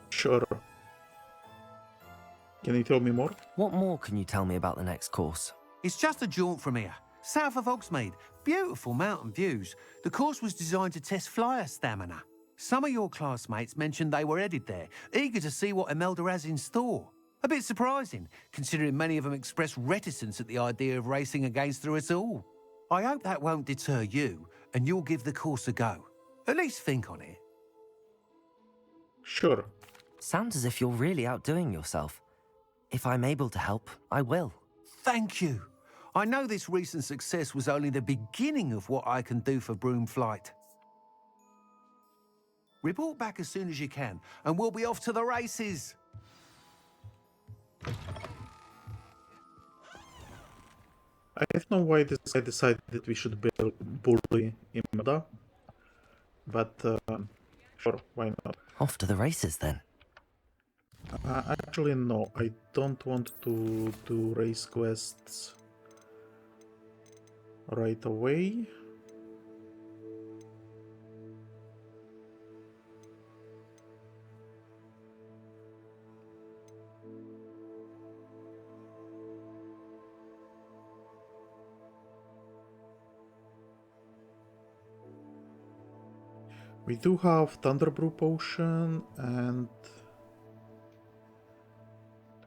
Sure. Can you tell me more? What more can you tell me about the next course? It's just a jaunt from here, south of Hogsmeade. Beautiful mountain views. The course was designed to test flyer stamina. Some of your classmates mentioned they were headed there, eager to see what Imelda has in store. A bit surprising, considering many of them expressed reticence at the idea of racing against her at all. I hope that won't deter you, and you'll give the course a go. At least think on it. Sure. Sounds as if you're really outdoing yourself. If I'm able to help, I will. Thank you. I know this recent success was only the beginning of what I can do for broom flight. Report back as soon as you can, and we'll be off to the races. I don't know why this guy decided that we should bully Imelda, but sure, why not? Off to the races then. Actually, no, I don't want to do race quests right away. We do have Thunder Brew Potion, and do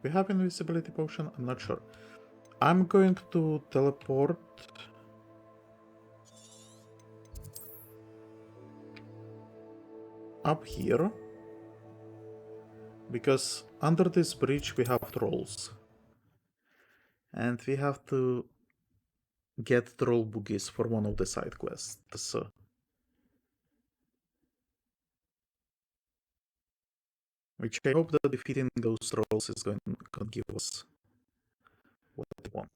we have Invisibility Potion? I'm not sure. I'm going to teleport up here, because under this bridge we have trolls. And we have to get troll boogies for one of the side quests. Which I hope that defeating those trolls is going to give us what we want.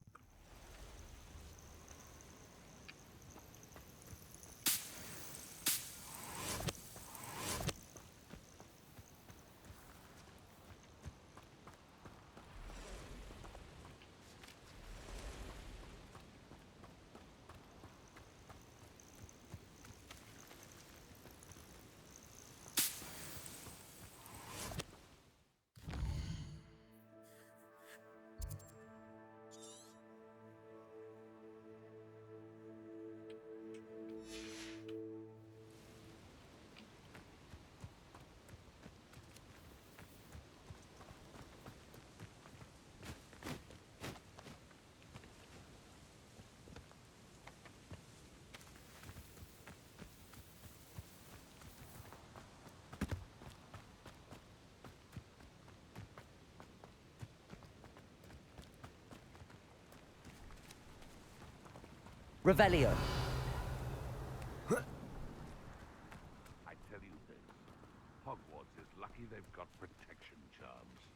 Revelio. I tell you this, Hogwarts is lucky they've got protection charms.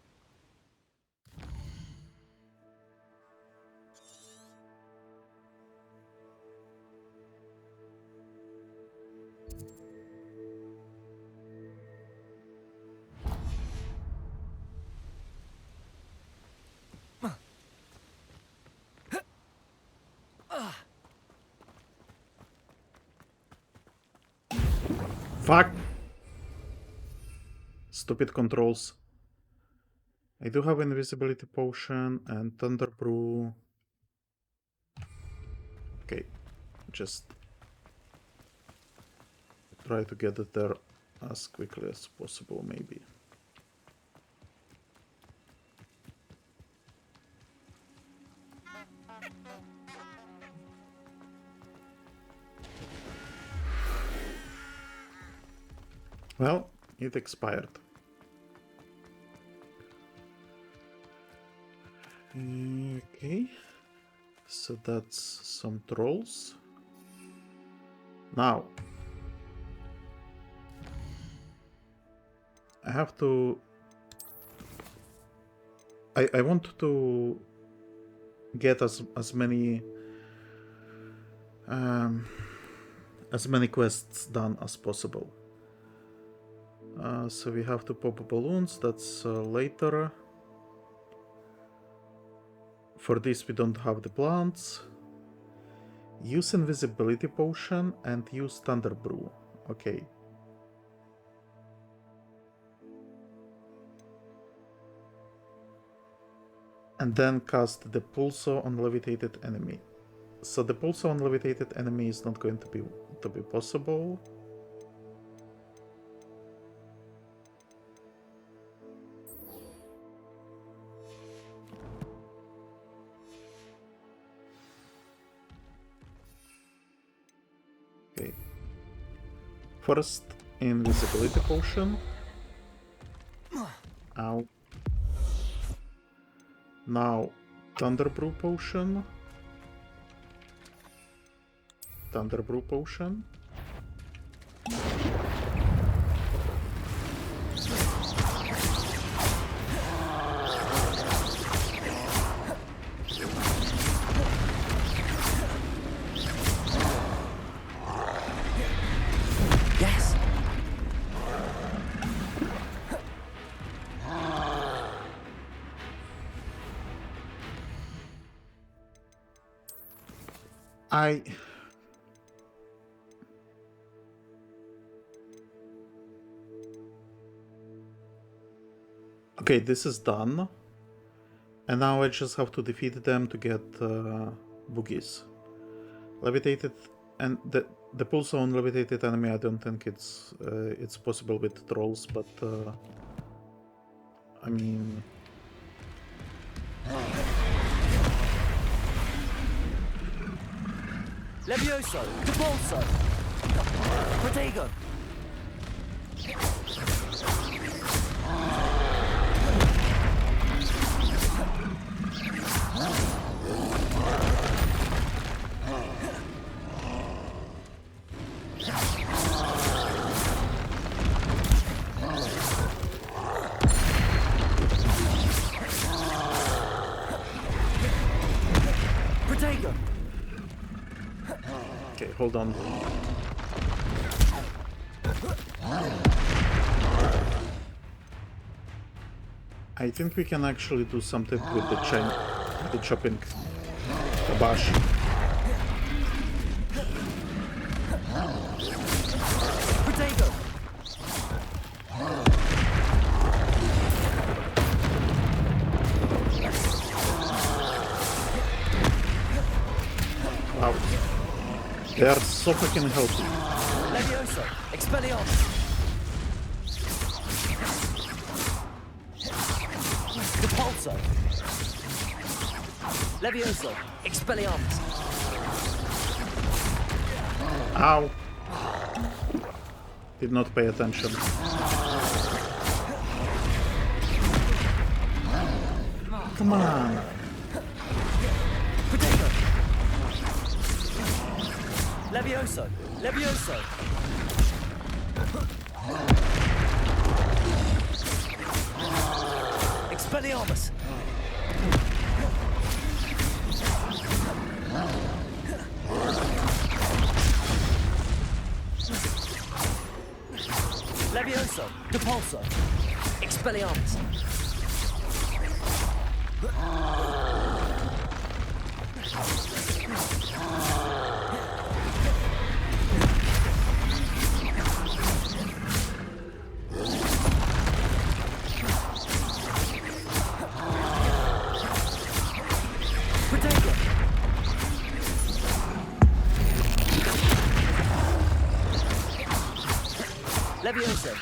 Fuck! Stupid controls. I do have invisibility potion and thunder brew. Okay, just try to get it there as quickly as possible, maybe. Well, it expired. Okay, so that's some trolls. Now, I have to... I want to get as many quests done as possible. So we have to pop balloons, that's later. For this we don't have the plants. Use invisibility potion and use thunder brew. Okay. And then cast the Depulso on levitated enemy. So the Depulso on levitated enemy is not going to be possible. Okay. First, invisibility potion. Ow. Now, thunder brew potion. Thunder brew potion. Yes. Okay, this is done. And now I just have to defeat them to get boogies. Levitated and the pulse on levitated enemy, I don't think it's possible with trolls, but I mean... Levioso! Depulso! Protego! Protego! Okay, hold on. I think we can actually do something with the chopping kabash. Protego! Wow. They are so fucking healthy. Levioso! Expelliarmus! Depulso! Levioso! Expelliarmus! Ow! Did not pay attention. Come on! Protego! Levioso! Levioso! Expelliarmus! Levioso! Depulso! Expelliarmus! Levioso!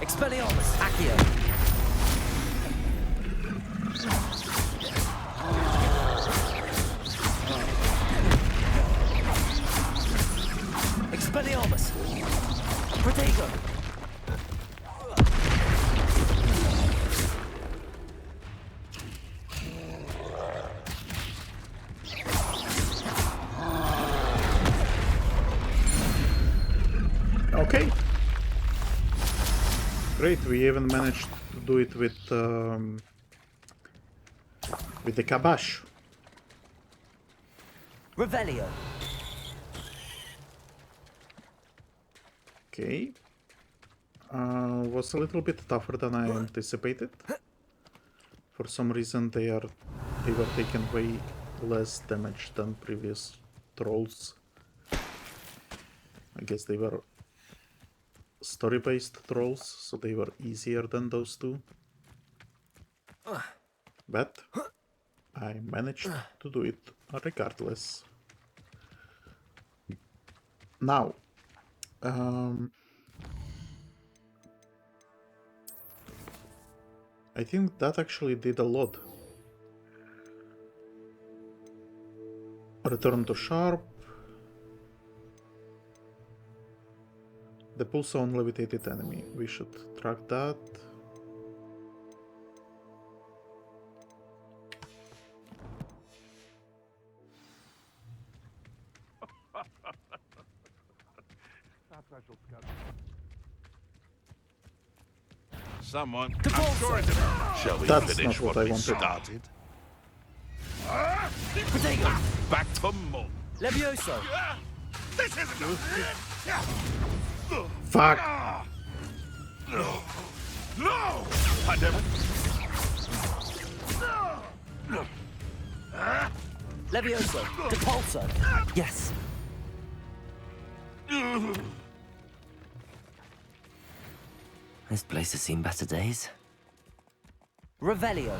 Expelliarmus! Accio! Expelliarmus! Protego! Okay. Great, we even managed to do it with the Kabash. Revelio! Okay. Was a little bit tougher than I anticipated. For some reason they were taking way less damage than previous trolls. I guess they were story-based trolls, so they were easier than those two. But I managed to do it regardless. Now, I think that actually did a lot. Return to sharp. Depulso on levitated enemy. We should track that. Someone, I'm sure it's shall we That's finish not what what I we wanted. started? Protego! Back to more. Levioso! This isn't Fuck! No! I never. Levioso! Depulso! Yes! This place has seen better days. Revelio!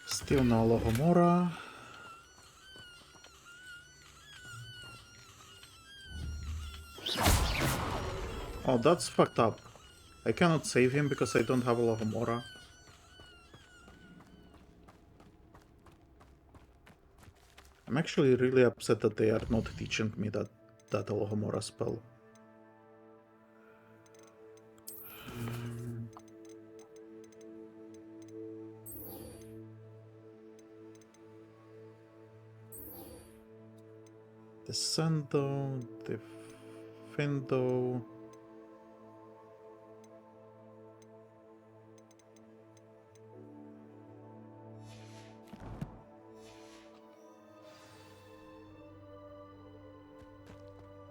Still no Alohomora. Oh, that's fucked up. I cannot save him because I don't have Alohomora. I'm actually really upset that they are not teaching me that Alohomora spell. Diffindo, Diffindo.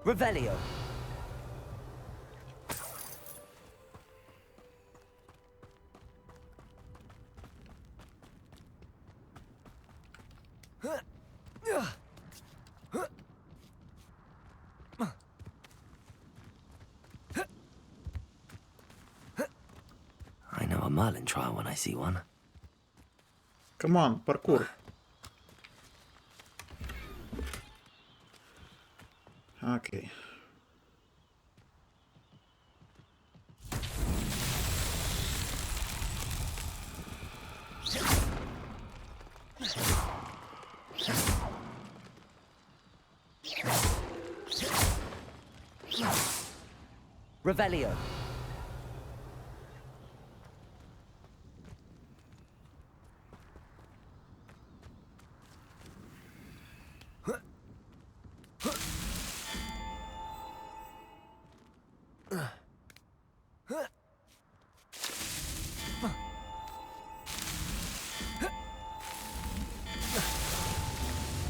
Revelio! I know a Merlin trial when I see one. Come on, parkour. Okay. Revelio!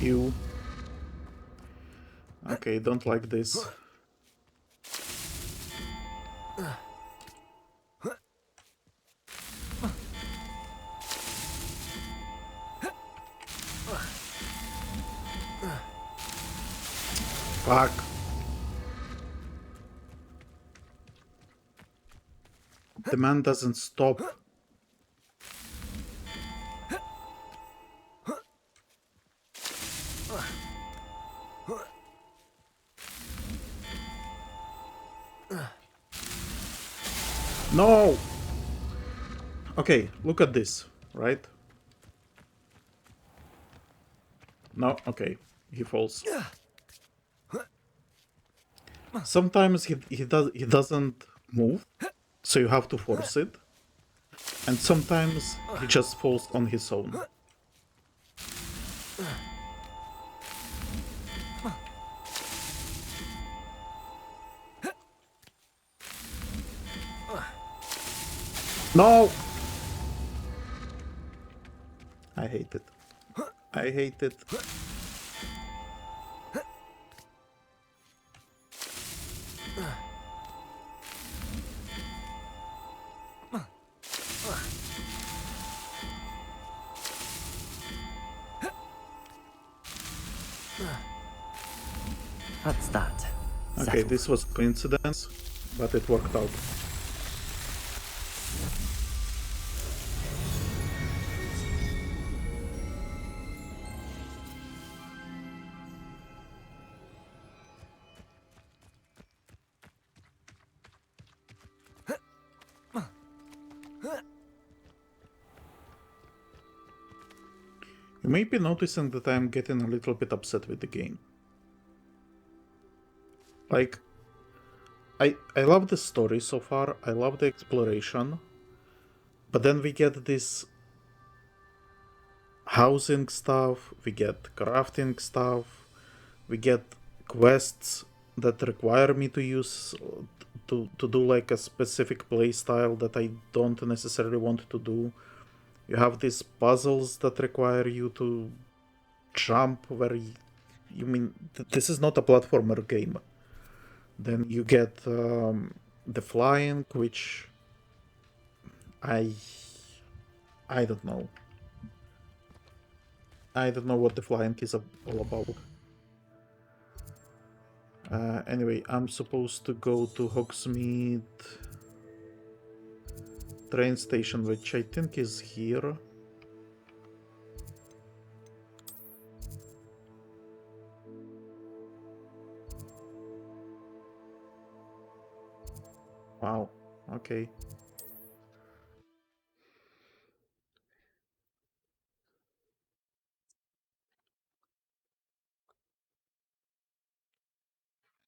Ew. Okay, don't like this. Fuck. The man doesn't stop. No! Okay, look at this, right? No, okay, he falls. Sometimes he doesn't move, so you have to force it. And sometimes he just falls on his own. No! I hate it. I hate it. That's that. Okay, Settled. this was coincidence, but it worked out. You may be noticing that I'm getting a little bit upset with the game. Like, I love the story so far, I love the exploration, but then we get this housing stuff, we get crafting stuff, we get quests that require me to use to do like a specific playstyle that I don't necessarily want to do. You have these puzzles that require you to jump where you mean this is not a platformer game. Then you get the flying, which I don't know. I don't know what the flying is all about. Anyway, I'm supposed to go to Hogsmeade train station, which I think is here. Wow, okay.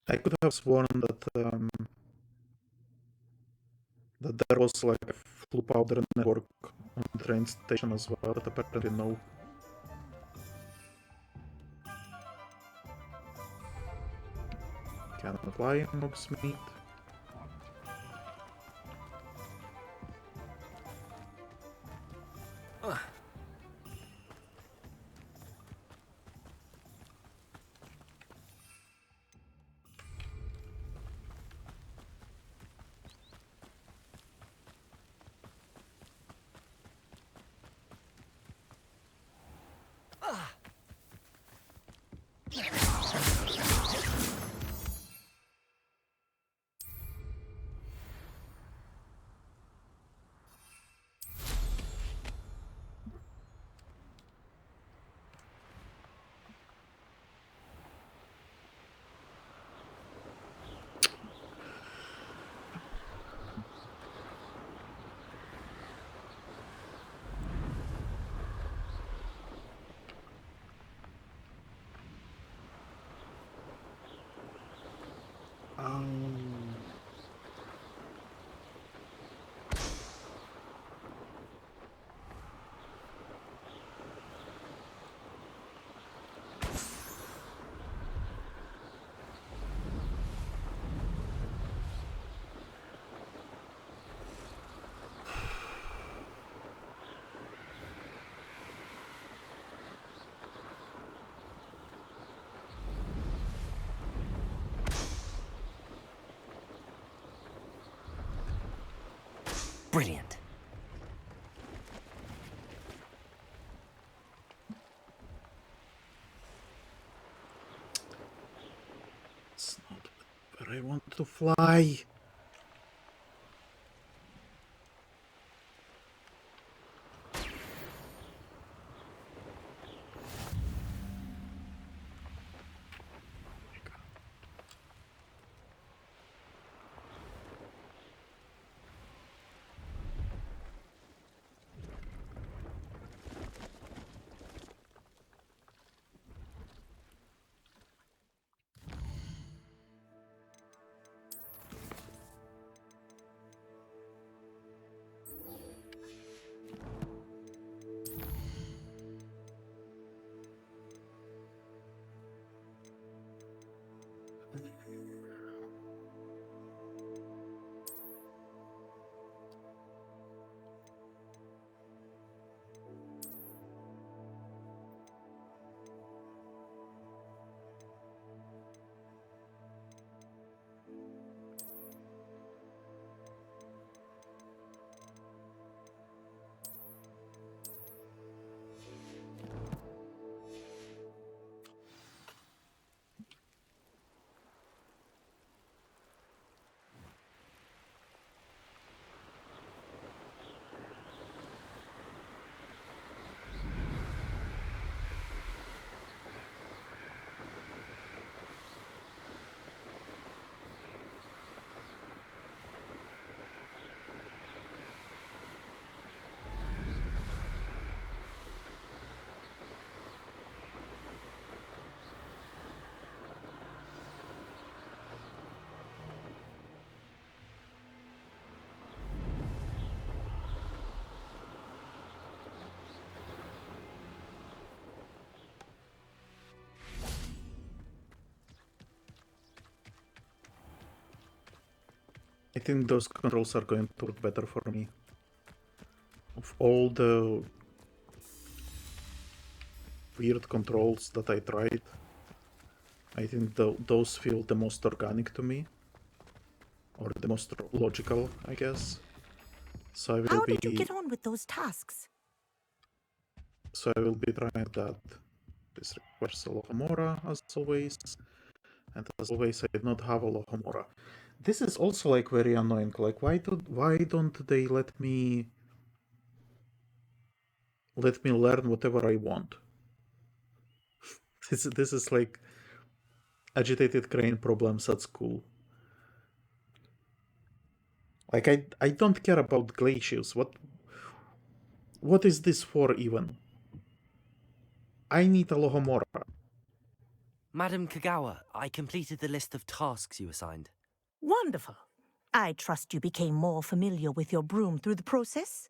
I could have sworn that that there was like a full powder network on the train station as well, but apparently no. Cannot fly in Hogsmeade. Brilliant. It's not where I want to fly. I think those controls are going to work better for me. Of all the weird controls that I tried, I think those feel the most organic to me. Or the most logical, I guess. So I will How did you get on with those tasks? So I will be trying that. This requires a Lohomora, as always. And as always, I did not have a Lohomora. This is also like very annoying. Like, why don't they let me learn whatever I want? This is like agitated crane problems at school. Like, I don't care about Glacius. What is this for even? I need a Lohomora. Madam Kogawa, I completed the list of tasks you assigned. Wonderful. I trust you became more familiar with your broom through the process?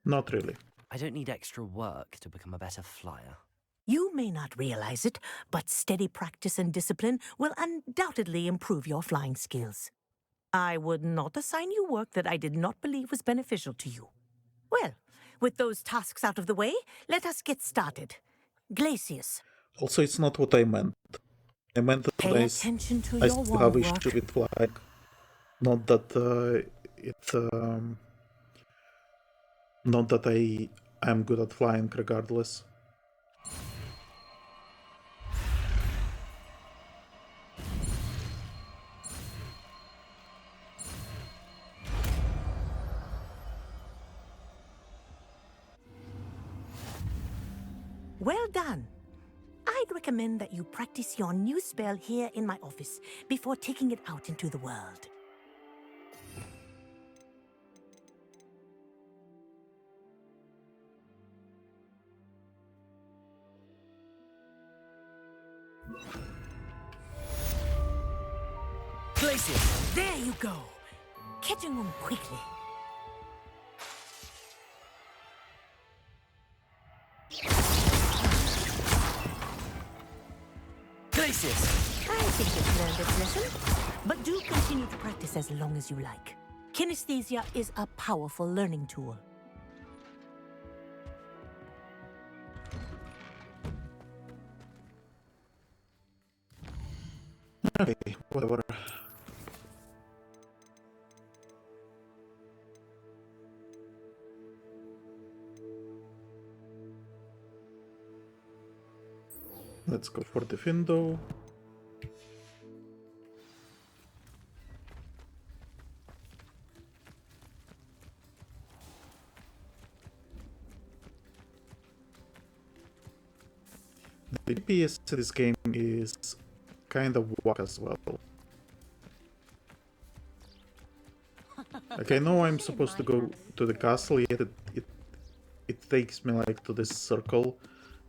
Not really. I don't need extra work to become a better flyer. You may not realize it, but steady practice and discipline will undoubtedly improve your flying skills. I would not assign you work that I did not believe was beneficial to you. Well, with those tasks out of the way, let us get started. Glacius. Also, it's not what I meant. I meant that Pay attention to your still have wand issue work. with flying. Not that not that I am good at flying regardless. Well done. I'd recommend that you practice your new spell here in my office before taking it out into the world. Glacius! There you go. Catching them quickly. Glacius! I think you've learned its lesson, but do continue to practice as long as you like. Kinesthesia is a powerful learning tool. Okay, whatever. Let's go for Diffindo. The DPS in this game is kind of whack as well. Like, I know I'm supposed to go to the castle, yet it takes me like to this circle,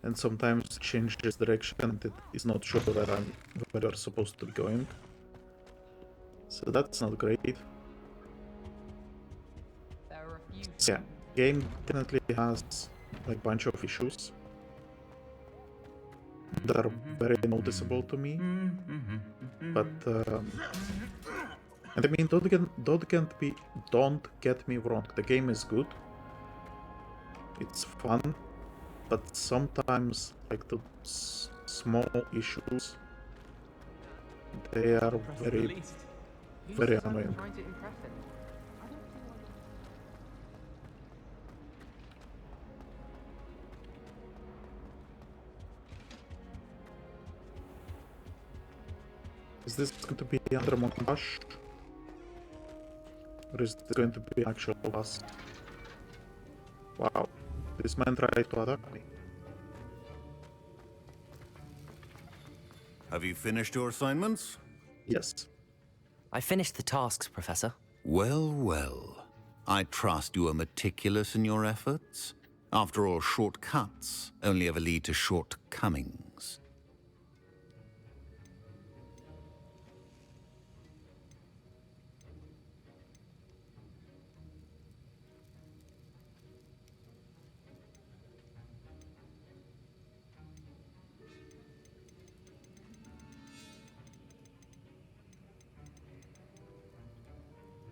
and sometimes changes direction and it is not sure where I'm supposed to be going. So that's not great. So yeah, game definitely has like bunch of issues that are very noticeable to me. But and I mean, don't get me wrong. The game is good. It's fun, but sometimes like the small issues, they are very annoying. Is this going to be under montage? Or is this going to be actual boss? Wow, this man tried to attack me. Have you finished your assignments? Yes. I finished the tasks, Professor. Well, well. I trust you are meticulous in your efforts. After all, shortcuts only ever lead to shortcomings.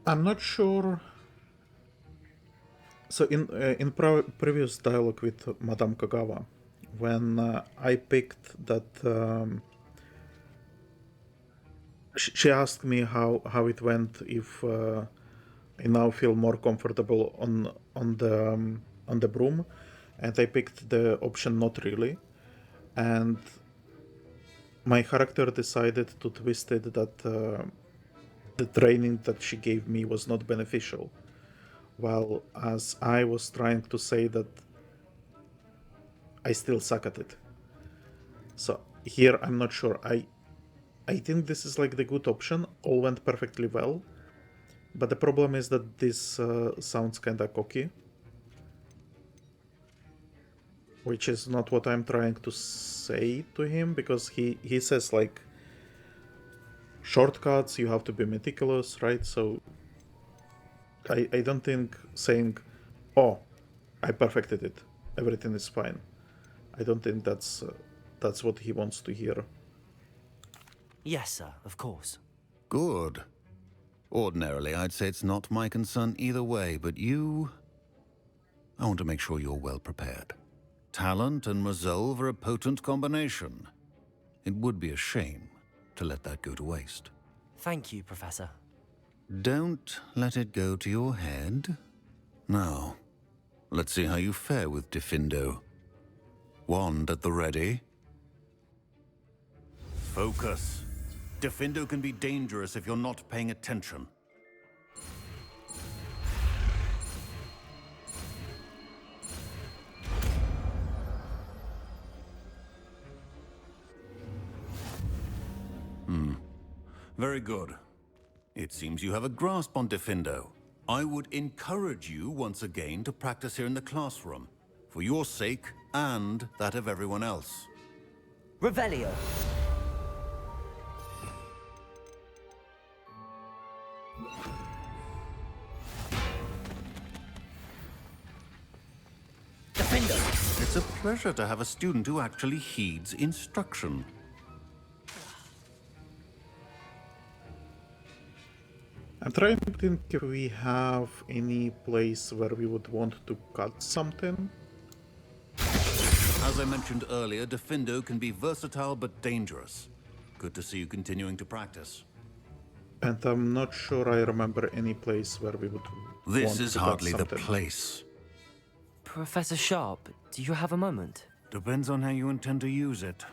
I'm not sure. So in previous dialogue with Madame Kogawa, when I picked that, she asked me how it went, if I now feel more comfortable on the broom, and I picked the option not really, and my character decided to twist it that the training that she gave me was not beneficial, while as I was trying to say that I still suck at it. So here I'm not sure. I think this is like the good option. All went perfectly well, but the problem is that this sounds kinda cocky, which is not what I'm trying to say to him, because he says like, shortcuts, you have to be meticulous, right? So I don't think saying, oh, I perfected it, everything is fine, I don't think that's what he wants to hear. Yes, sir, of course. Good. Ordinarily, I'd say it's not my concern either way, but I want to make sure you're well prepared. Talent and resolve are a potent combination. It would be a shame to let that go to waste. Thank you, Professor. Don't let it go to your head. Now, let's see how you fare with Diffindo. Wand at the ready. Focus. Diffindo can be dangerous if you're not paying attention. Very good. It seems you have a grasp on Diffindo. I would encourage you once again to practice here in the classroom, for your sake and that of everyone else. Revelio. Diffindo. It's a pleasure to have a student who actually heeds instruction. I'm trying to think if we have any place where we would want to cut something. As I mentioned earlier, Diffindo can be versatile but dangerous. Good to see you continuing to practice. And I'm not sure I remember any place where we would This want is to hardly cut the something. place. Professor Sharp, do you have a moment? Depends on how you intend to use it.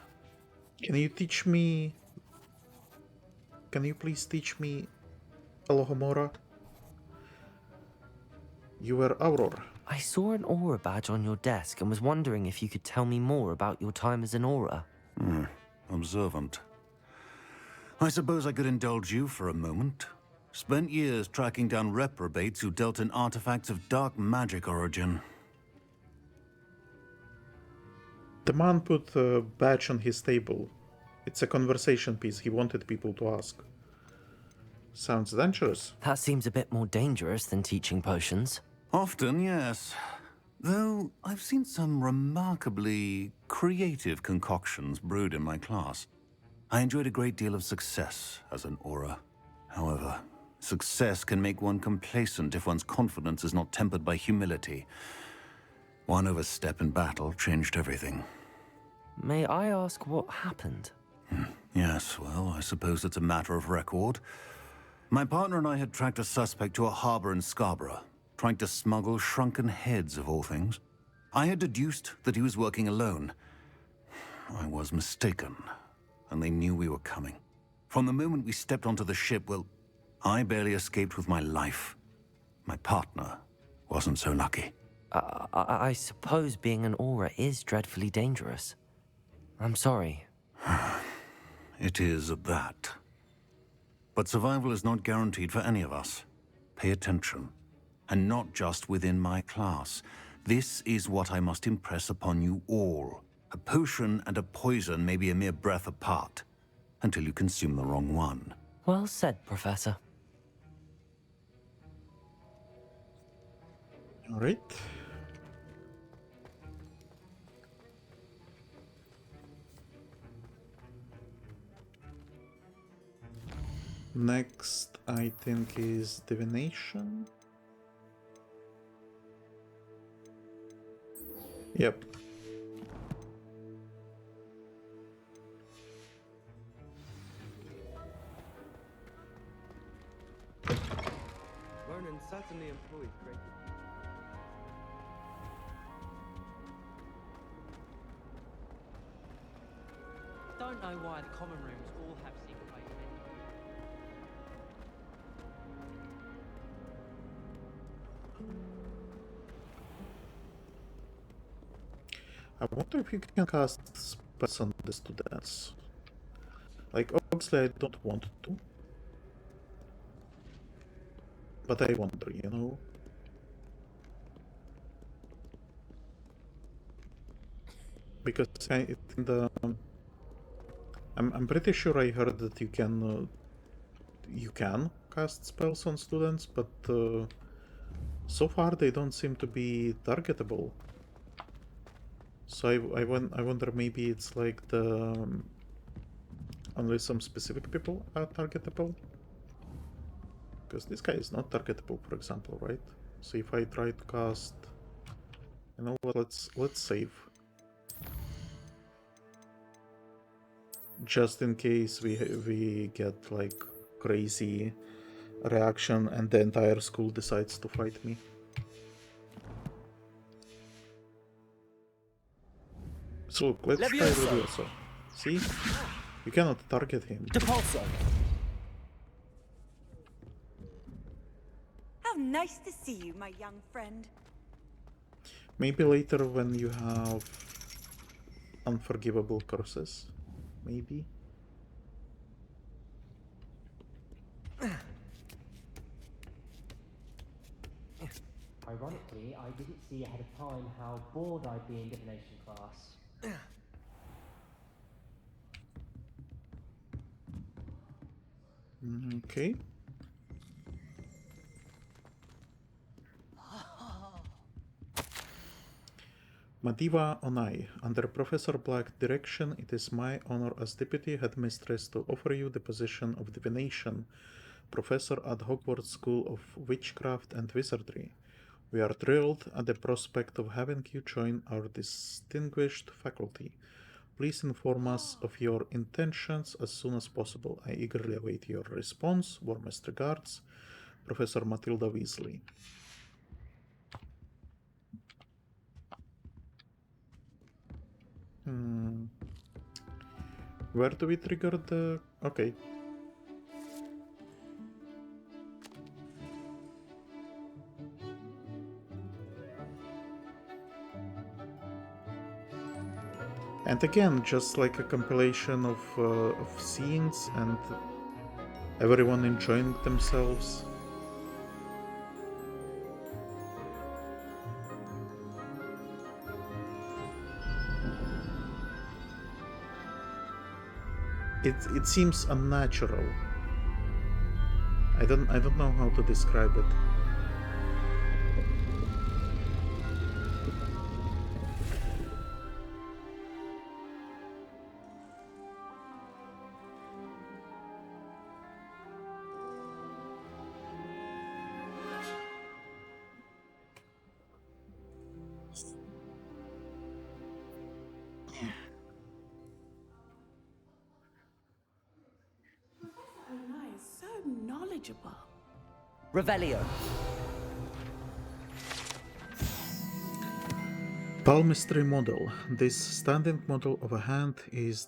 Can you teach me... Can you please teach me Alohomora? You were Auror. I saw an Aura badge on your desk and was wondering if you could tell me more about your time as an Aura. Observant. I suppose I could indulge you for a moment. Spent years tracking down reprobates who dealt in artifacts of dark magic origin. The man put a badge on his table. It's a conversation piece he wanted people to ask. Sounds dangerous. That seems a bit more dangerous than teaching potions. Often, yes. Though I've seen some remarkably creative concoctions brewed in my class. I enjoyed a great deal of success as an Aura. However, success can make one complacent if one's confidence is not tempered by humility. One overstep in battle changed everything. May I ask what happened? Yes, well, I suppose it's a matter of record. My partner and I had tracked a suspect to a harbor in Scarborough, trying to smuggle shrunken heads of all things. I had deduced that he was working alone. I was mistaken, and they knew we were coming. From the moment we stepped onto the ship, well, I barely escaped with my life. My partner wasn't so lucky. I suppose being an Aura is dreadfully dangerous. I'm sorry. It is at that. But survival is not guaranteed for any of us. Pay attention. And not just within my class. This is what I must impress upon you all. A potion and a poison may be a mere breath apart, until you consume the wrong one. Well said, Professor. All right. Next, I think, is divination. Yep. Ronan certainly employed great. Don't know why the common rooms all have secret ways of I wonder if you can cast spells on the students. Like, obviously I don't want to. But I wonder, you know? Because I'm pretty sure I heard that you can cast spells on students, but so far they don't seem to be targetable. So I wonder, maybe it's like the only some specific people are targetable. Because this guy is not targetable, for example, right? So if I try to cast, you know what? Let's save. Just in case we get like crazy reaction and the entire school decides to fight me. So look, let's try Depulso. See? You cannot target him. Depulso! How nice to see you, my young friend. Maybe later when you have unforgivable curses. Maybe. Ironically, I didn't see ahead of time how bored I'd be in divination class. Okay. Madiva Onai, under Professor Black's direction, it is my honor as Deputy Headmistress to offer you the position of Divination, Professor at Hogwarts School of Witchcraft and Wizardry. We are thrilled at the prospect of having you join our distinguished faculty. Please inform us of your intentions as soon as possible. I eagerly await your response. Warmest regards, Professor Matilda Weasley. Where do we trigger the... Okay. And again, just like a compilation of scenes and everyone enjoying themselves. It seems unnatural. I don't know how to describe it. Knowledgeable. Revelio. Palmistry model. This standing model of a hand is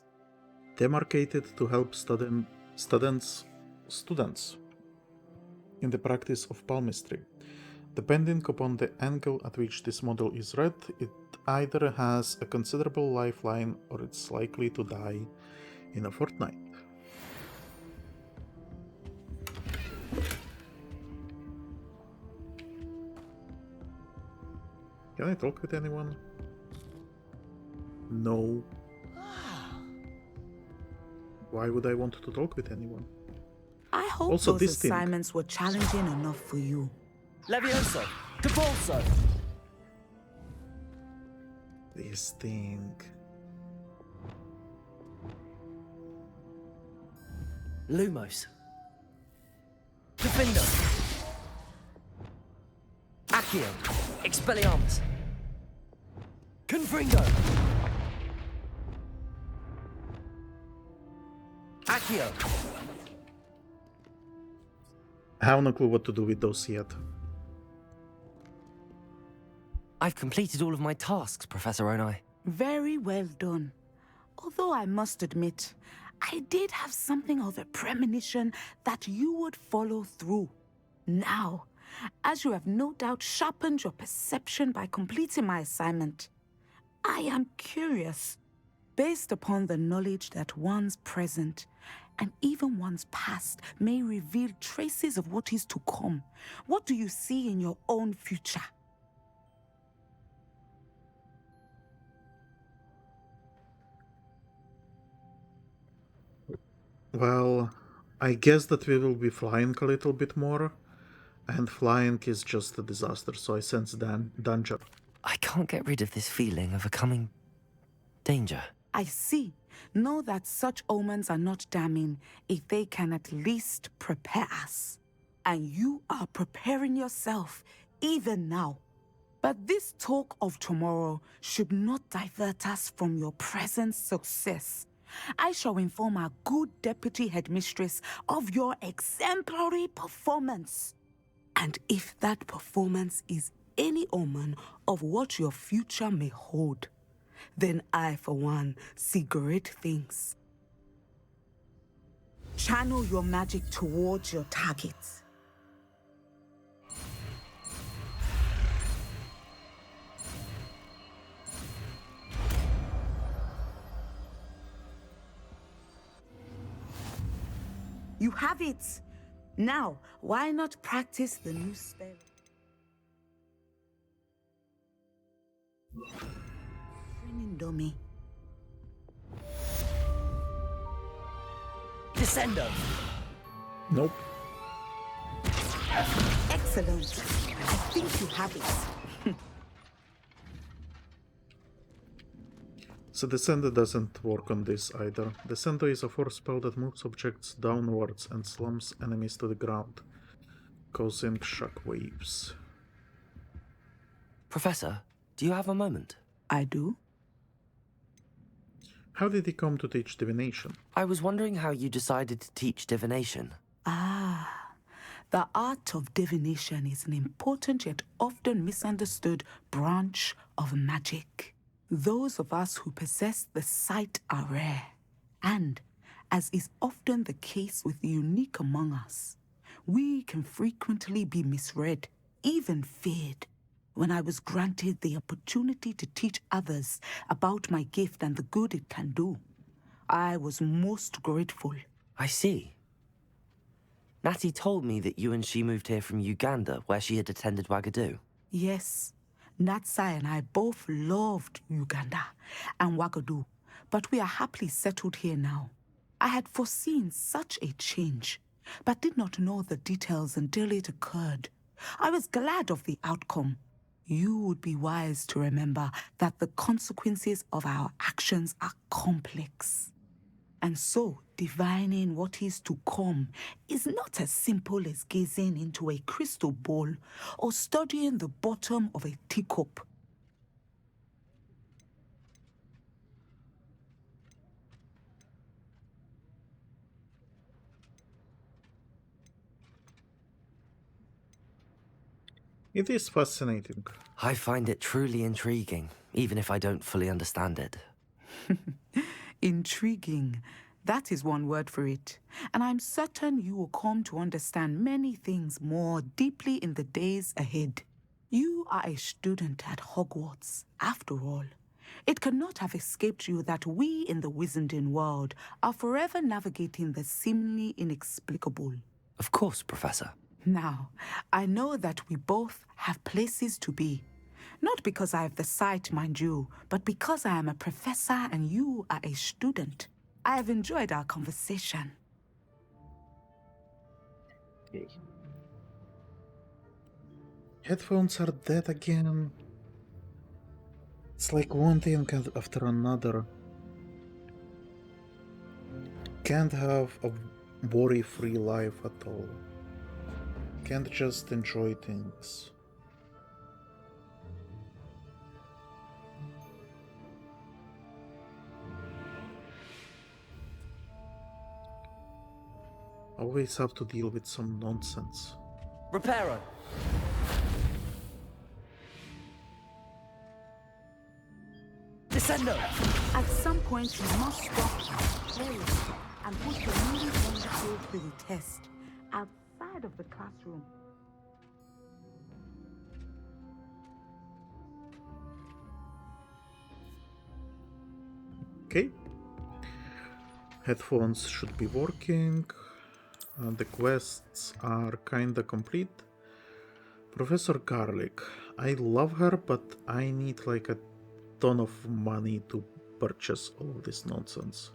demarcated to help students in the practice of palmistry. Depending upon the angle at which this model is read, it either has a considerable lifeline or it's likely to die in a fortnight. Can I talk with anyone? No. Why would I want to talk with anyone? I hope Also, those this thing. assignments were challenging enough for you. Levioso. Depulso. This thing. Lumos. Diffindo. Accio. Expelliarmus. Confringo. Accio. I have no clue what to do with those yet. I've completed all of my tasks, Professor Onai. Very well done. Although I must admit, I did have something of a premonition that you would follow through. Now, as you have no doubt sharpened your perception by completing my assignment, I am curious, based upon the knowledge that one's present and even one's past may reveal traces of what is to come. What do you see in your own future? Well, I guess that we will be flying a little bit more, and flying is just a disaster, so I sense danger. I can't get rid of this feeling of a coming danger. I see. Know that such omens are not damning if they can at least prepare us. And you are preparing yourself, even now. But this talk of tomorrow should not divert us from your present success. I shall inform our good deputy headmistress of your exemplary performance. And if that performance is any omen of what your future may hold, then I, for one, see great things. Channel your magic towards your targets. You have it! Now, why not practice the new spell? Diffindo. Descendo. Nope. Excellent. I think you have it. So Descendo doesn't work on this either. Descendo is a force spell that moves objects downwards and slams enemies to the ground, causing shockwaves. Professor, do you have a moment? I do. How did he come to teach divination? I was wondering how you decided to teach divination. Ah, the art of divination is an important yet often misunderstood branch of magic. Those of us who possess the sight are rare, And, as is often the case with the unique among us, we can frequently be misread, even feared. When I was granted the opportunity to teach others about my gift and the good it can do, I was most grateful. I see. Natty told me that you and she moved here from Uganda, where she had attended Wagadu. Yes, Natsai and I both loved Uganda and Wagadu, but we are happily settled here now. I had foreseen such a change, but did not know the details until it occurred. I was glad of the outcome. You would be wise to remember that the consequences of our actions are complex. And so, divining what is to come is not as simple as gazing into a crystal ball or studying the bottom of a teacup. It is fascinating. I find it truly intriguing, even if I don't fully understand it. Intriguing. That is one word for it. And I'm certain you will come to understand many things more deeply in the days ahead. You are a student at Hogwarts, after all. It cannot have escaped you that we in the Wizarding world are forever navigating the seemingly inexplicable. Of course, Professor. Now, I know that we both have places to be. Not because I have the sight, mind you, but because I am a professor and you are a student. I have enjoyed our conversation. Okay. Headphones are dead again. It's like one thing after another. Can't have a worry-free life at all. Can't just enjoy things. Always have to deal with some nonsense. Reparo! Diffindo! At some point, you must stop playing and put your newly won skills to the test outside of the classroom. Okay. Headphones should be working. The quests are kinda complete. Professor Garlic. I love her, but I need like a ton of money to purchase all of this nonsense.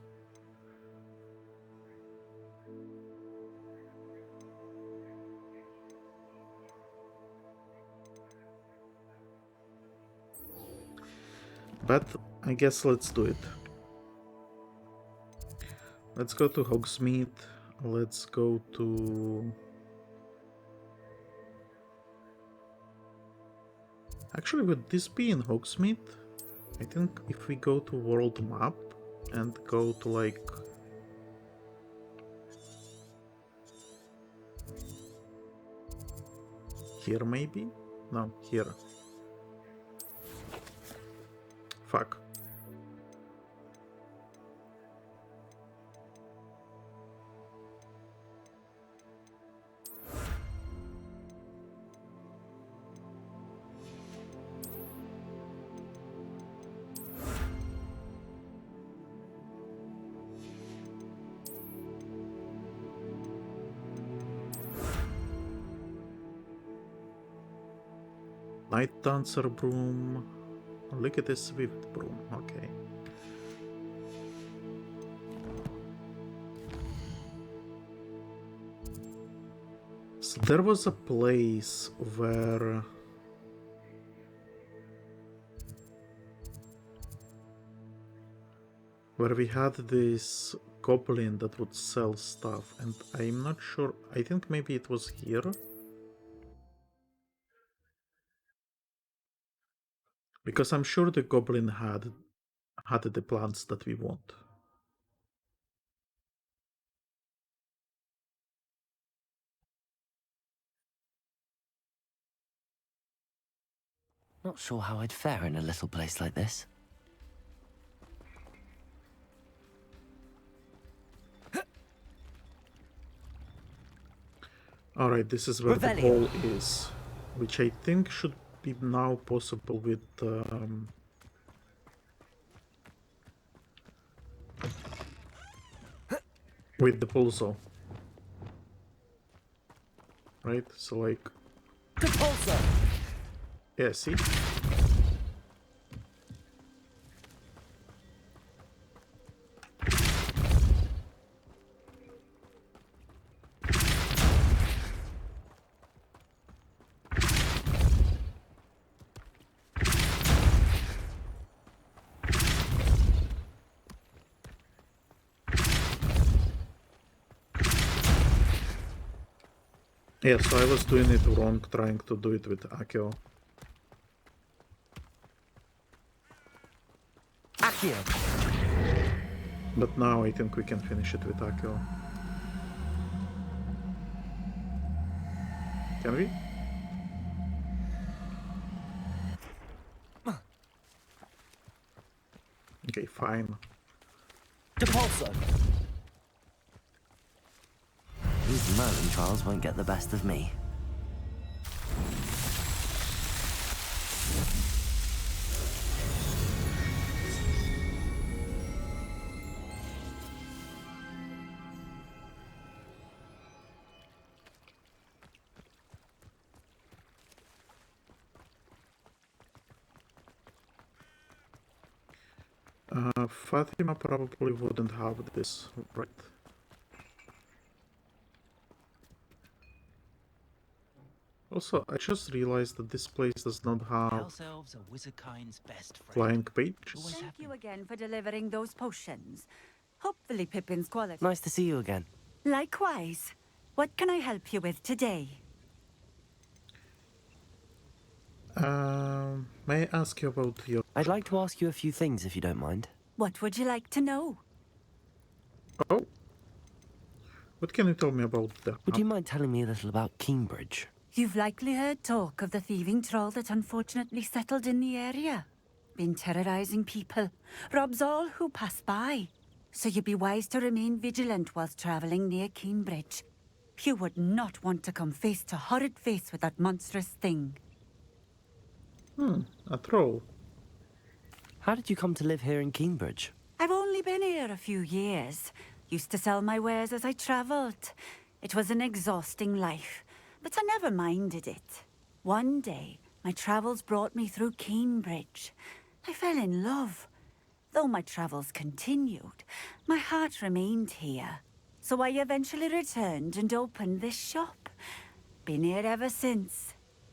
But I guess let's do it. Let's go to Hogsmeade. Let's go to... Actually, would this be in Hogsmeade? I think if we go to world map and go to like... Here maybe? No, here. Fuck. Night Dancer broom. Look at this Swift broom. Okay. So there was a place where we had this goblin that would sell stuff, and I'm not sure. I think maybe it was here. Because I'm sure the goblin had the plants that we want. Not sure how I'd fare in a little place like this. Alright, this is where the hole is, which I think should be now possible with Depulso. Right? So like... Depulso! Yeah, see? Yeah, so I was doing it wrong, trying to do it with Accio. Accio! But now I think we can finish it with Accio. Can we? Okay, fine. Depulso! These Merlin trials won't get the best of me. Fatima probably wouldn't have this, right? Also, I just realized that this place does not have House elves are Wizardkind's best friend. flying pages. Thank you again for delivering those potions. Hopefully Pippin's quality. Nice to see you again. Likewise. What can I help you with today? May I ask you about your... I'd like to ask you a few things, if you don't mind. What would you like to know? Oh? What can you tell me about that? Would you mind telling me a little about Cambridge? You've likely heard talk of the thieving troll that unfortunately settled in the area. Been terrorizing people, robs all who pass by. So you'd be wise to remain vigilant whilst traveling near Cambridge. You would not want to come face to horrid face with that monstrous thing. A troll. How did you come to live here in Cambridge? I've only been here a few years. Used to sell my wares as I travelled. It was an exhausting life, but I never minded it. One day, my travels brought me through Cambridge. I fell in love. Though my travels continued, my heart remained here. So I eventually returned and opened this shop. Been here ever since.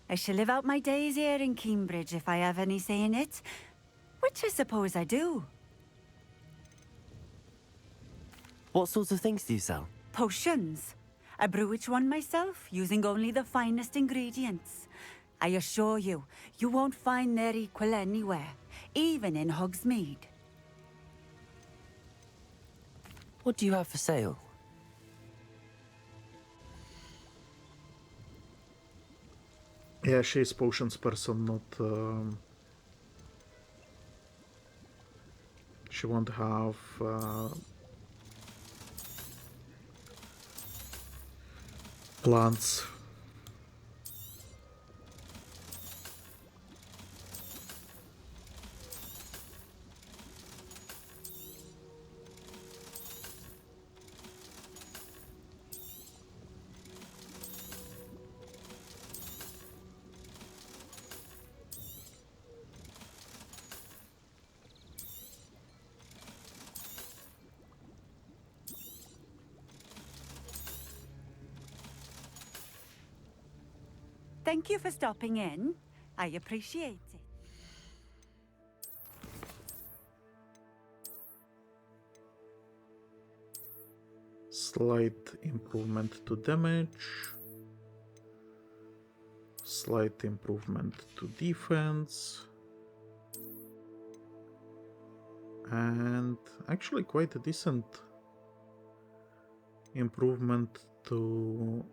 I shall live out my days here in Cambridge if I have any say in it. Which I suppose I do. What sorts of things do you sell? Potions. I brew each one myself, using only the finest ingredients. I assure you, you won't find their equal anywhere, even in Hogsmeade. What do you have for sale? Yeah, she's potions person, not... She won't have... plants. Thank you for stopping in. I appreciate it. Slight improvement to damage. Slight improvement to defense. And actually quite a decent improvement to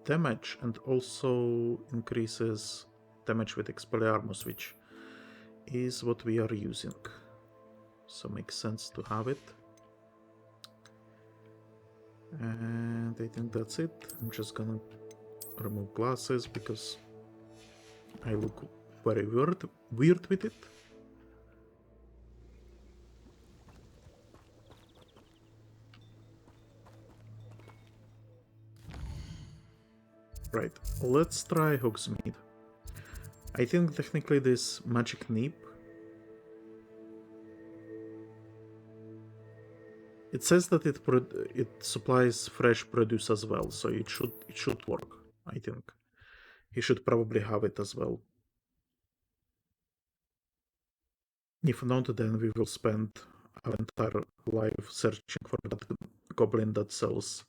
damage, and also increases damage with Expelliarmus, which is what we are using. So makes sense to have it. And I think that's it. I'm just gonna remove glasses because I look very weird with it. Right, let's try Hogsmeade. I think technically this magic nip, it says that it supplies fresh produce as well, so it should work. I think he should probably have it as well. If not, then we will spend our entire life searching for that goblin that sells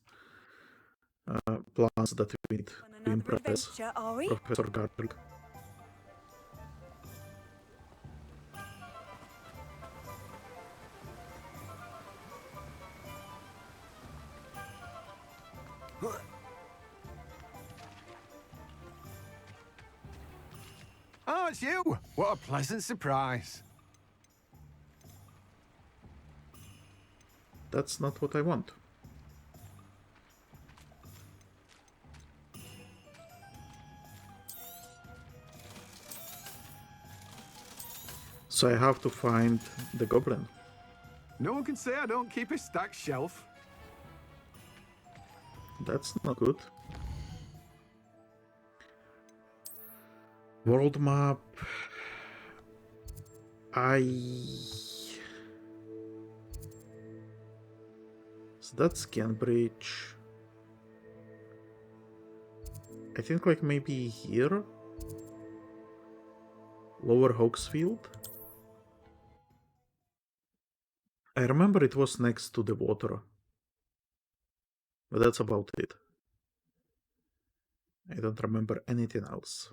plants that we need to impress Professor Garrick. Oh, it's you! What a pleasant surprise. That's not what I want. So I have to find the goblin. No one can say I don't keep a stacked shelf. That's not good. World map. So that's Cambridge. I think like maybe here. Lower Hogsfield. I remember it was next to the water. But that's about it. I don't remember anything else.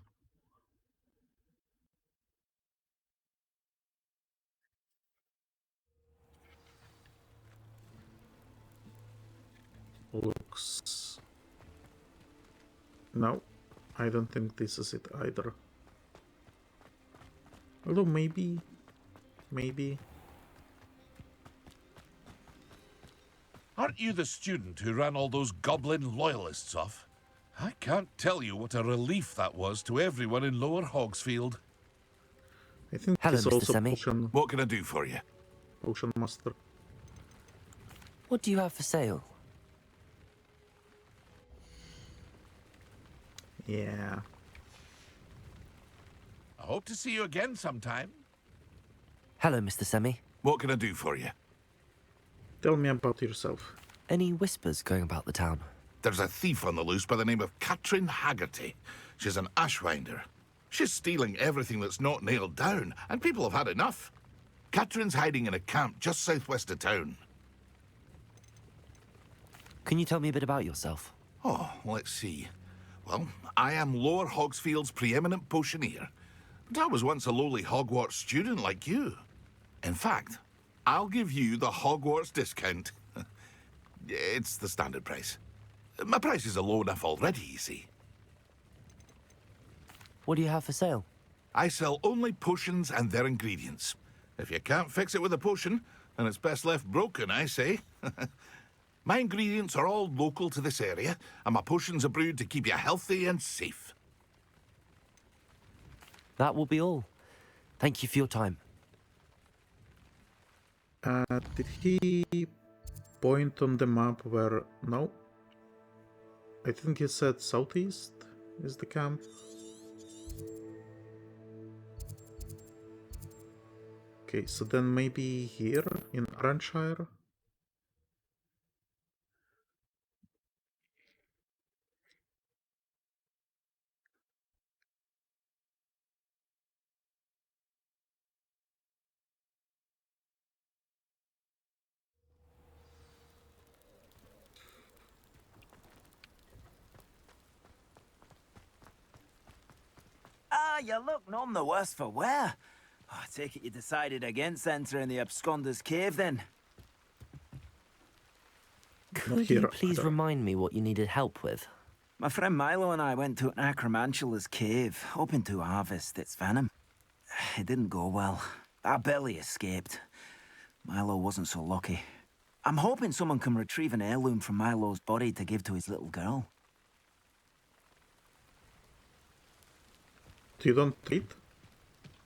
Looks... No, I don't think this is it either. Although maybe... Aren't you the student who ran all those goblin loyalists off? I can't tell you what a relief that was to everyone in Lower Hogsfield. I think Hello, he's Mr. also Semi. potion... What can I do for you? Potion master. What do you have for sale? Yeah. I hope to see you again sometime. Hello, Mr. Semi. What can I do for you? Tell me about yourself. Any whispers going about the town? There's a thief on the loose by the name of Katrin Haggerty. She's an ashwinder. She's stealing everything that's not nailed down, and people have had enough. Katrin's hiding in a camp just southwest of town. Can you tell me a bit about yourself? Oh, let's see. Well, I am Lower Hogsfield's preeminent potioneer. But I was once a lowly Hogwarts student like you. In fact, I'll give you the Hogwarts discount. It's the standard price. My prices are low enough already, you see. What do you have for sale? I sell only potions and their ingredients. If you can't fix it with a potion, then it's best left broken, I say. My ingredients are all local to this area, and my potions are brewed to keep you healthy and safe. That will be all. Thank you for your time. Did he point on the map where... No. I think he said southeast is the camp. Okay, so then maybe here in Arranshire? Ah, you look none the worse for wear. Oh, I take it you decided against entering the Absconder's Cave, then? Could you please remind me what you needed help with? My friend Milo and I went to an Acromantula's cave, hoping to harvest its venom. It didn't go well. I barely escaped. Milo wasn't so lucky. I'm hoping someone can retrieve an heirloom from Milo's body to give to his little girl. You don't eat?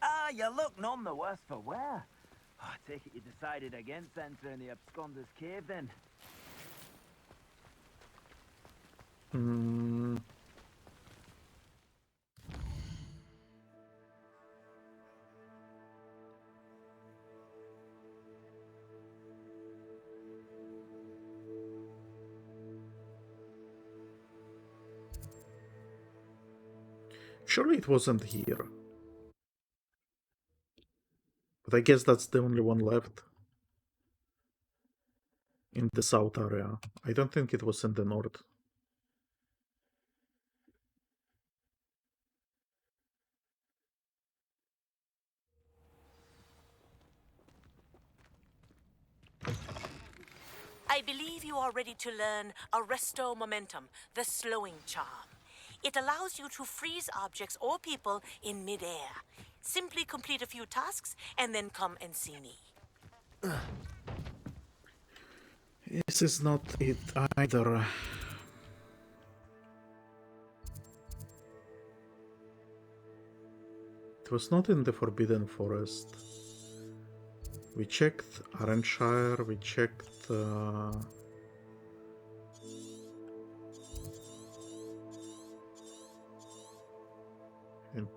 Ah, you look none the worse for wear. Oh, I take it you decided against entering the absconder's cave then. Surely it wasn't here. But I guess that's the only one left. In the south area. I don't think it was in the north. I believe you are ready to learn Arresto Momentum, the slowing charm. It allows you to freeze objects or people in midair. Simply complete a few tasks and then come and see me. This is not it either. It was not in the Forbidden Forest. We checked Arranshire, we checked...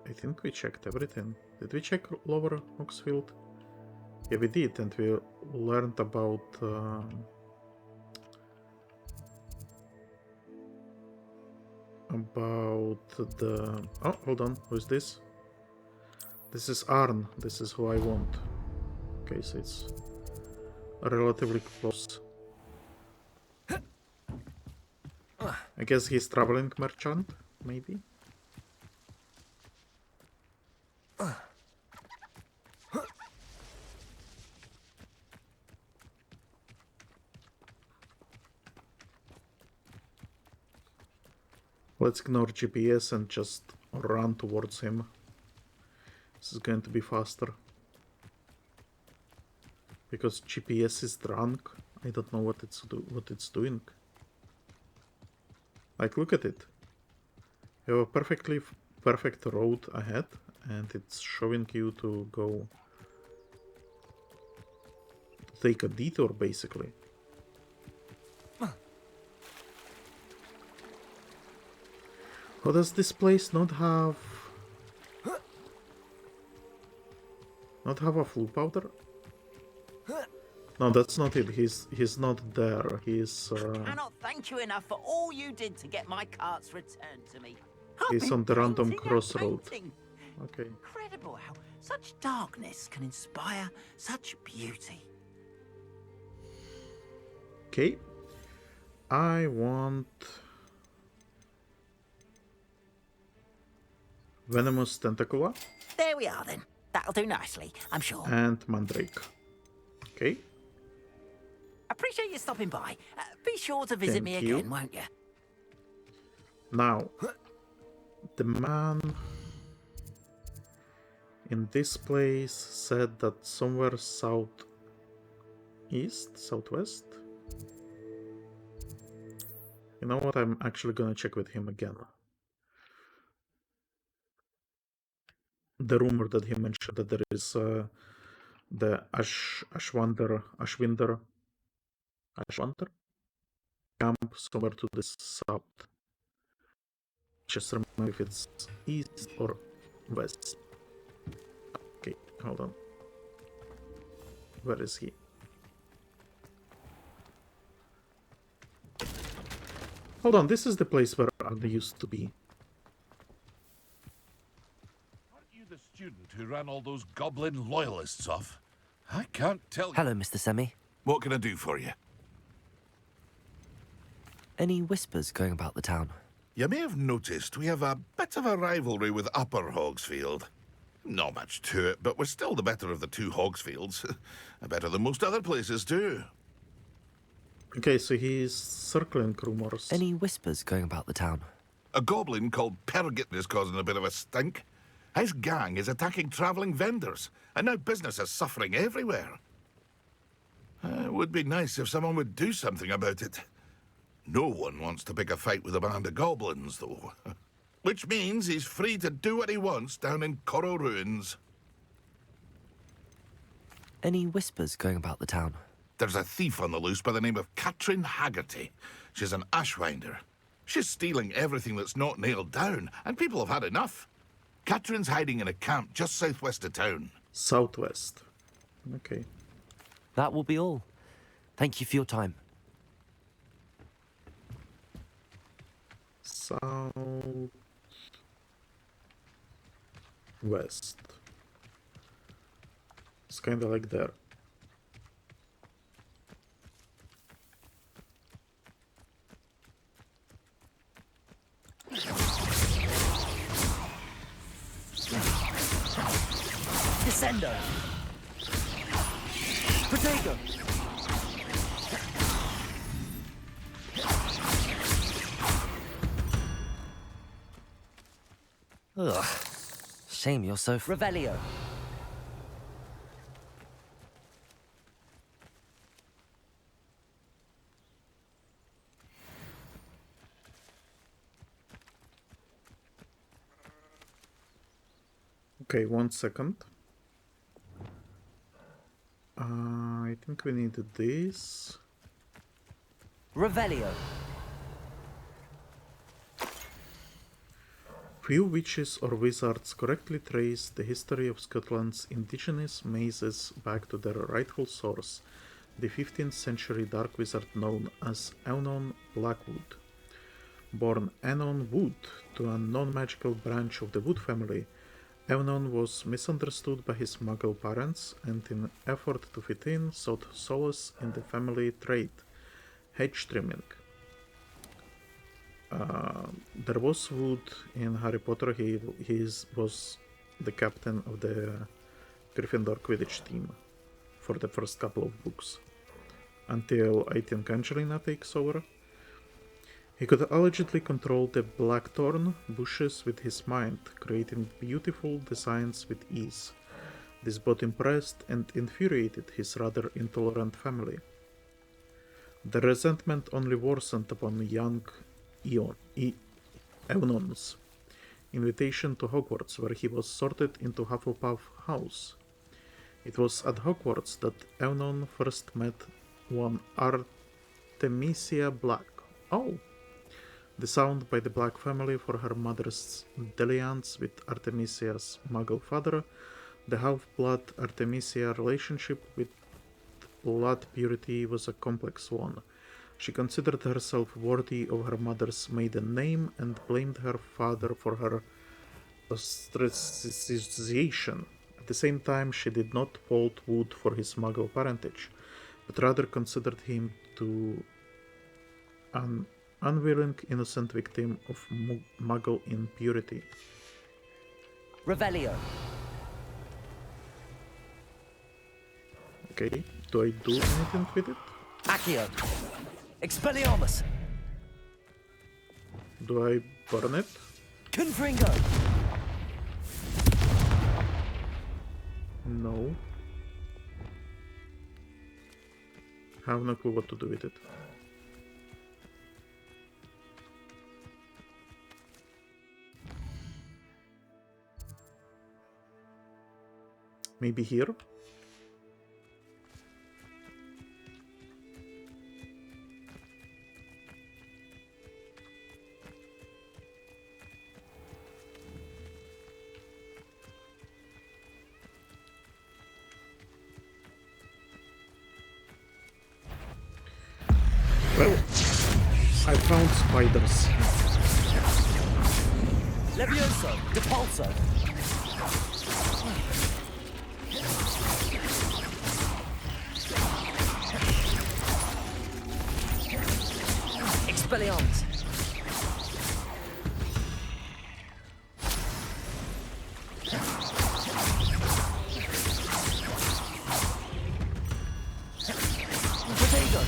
I think we checked everything. Did we check Lower Oxfield? Yeah, we did, and we learned about... the... Oh, hold on, who's this? This is Arn, this is who I want. Okay, so it's relatively close. I guess he's traveling merchant, maybe? Let's ignore GPS and just run towards him. This is going to be faster. Because GPS is drunk. I don't know what it's doing. Like, look at it. You have a perfect road ahead, and it's showing you to go... take a detour, basically. How does this place not have a flu powder? No, that's not it. He's not there. He's I cannot thank you enough for all you did to get my carts returned to me. he's on the random crossroad. Okay. Incredible how such darkness can inspire such beauty. Okay. I want Venomous Tentacula. There we are then. That'll do nicely, I'm sure. And Mandrake. Okay. Appreciate you stopping by. Be sure to visit me again, won't you? Now, the man in this place said that somewhere southwest? You know what? I'm actually gonna check with him again. The rumor that he mentioned that there is the Ashwander camp somewhere to the south. Just remember if it's east or west. Okay, hold on. Where is he? Hold on, this is the place where Arne used to be. Aren't you the student who ran all those goblin loyalists off? I can't tell. Hello, Mr. Semi. What can I do for you? Any whispers going about the town? You may have noticed we have a bit of a rivalry with Upper Hogsfield. Not much to it, but we're still the better of the two Hogsfields. Better than most other places, too. Okay, so he's circling rumors. Any whispers going about the town? A goblin called Pergit is causing a bit of a stink. His gang is attacking travelling vendors, and now business is suffering everywhere. It would be nice if someone would do something about it. No one wants to pick a fight with a band of goblins, though. Which means he's free to do what he wants down in Coral Ruins. Any whispers going about the town? There's a thief on the loose by the name of Katrin Haggerty. She's an ashwinder. She's stealing everything that's not nailed down, and people have had enough. Katrin's hiding in a camp just southwest of town. Southwest. Okay. That will be all. Thank you for your time. Southwest. It's kind of like there. Diffindo. Protego. Ugh. Shame you're so... Revelio. Okay, 1 second. I think we needed this. Revelio. Few witches or wizards correctly trace the history of Scotland's indigenous mazes back to their rightful source, the 15th century dark wizard known as Eonon Blackwood. Born Eonon Wood to a non-magical branch of the Wood family, Eonon was misunderstood by his Muggle parents and in an effort to fit in sought solace in the family trade, hedge trimming. There was Wood in Harry Potter. He was the captain of the Gryffindor Quidditch team for the first couple of books, until I think Angelina takes over. He could allegedly control the blackthorn bushes with his mind, creating beautiful designs with ease. This both impressed and infuriated his rather intolerant family. The resentment only worsened upon young Eonon's invitation to Hogwarts, where he was sorted into Hufflepuff House. It was at Hogwarts that Eonon first met one Artemisia Black. Oh! Disowned by the Black family for her mother's dalliance with Artemisia's Muggle father, the half-blood Artemisia relationship with blood purity was a complex one. She considered herself worthy of her mother's maiden name and blamed her father for her ostracization. At the same time, she did not fault Wood for his Muggle parentage, but rather considered him to an unwilling, innocent victim of Muggle impurity. Revelio. Okay, do I do anything with it? Accio. Expelliarmus. Do I burn it? Confringo. No. I have no clue what to do with it. Maybe here? Well, I found spiders. Levioso. Depulso. Expelliarmus. Protego.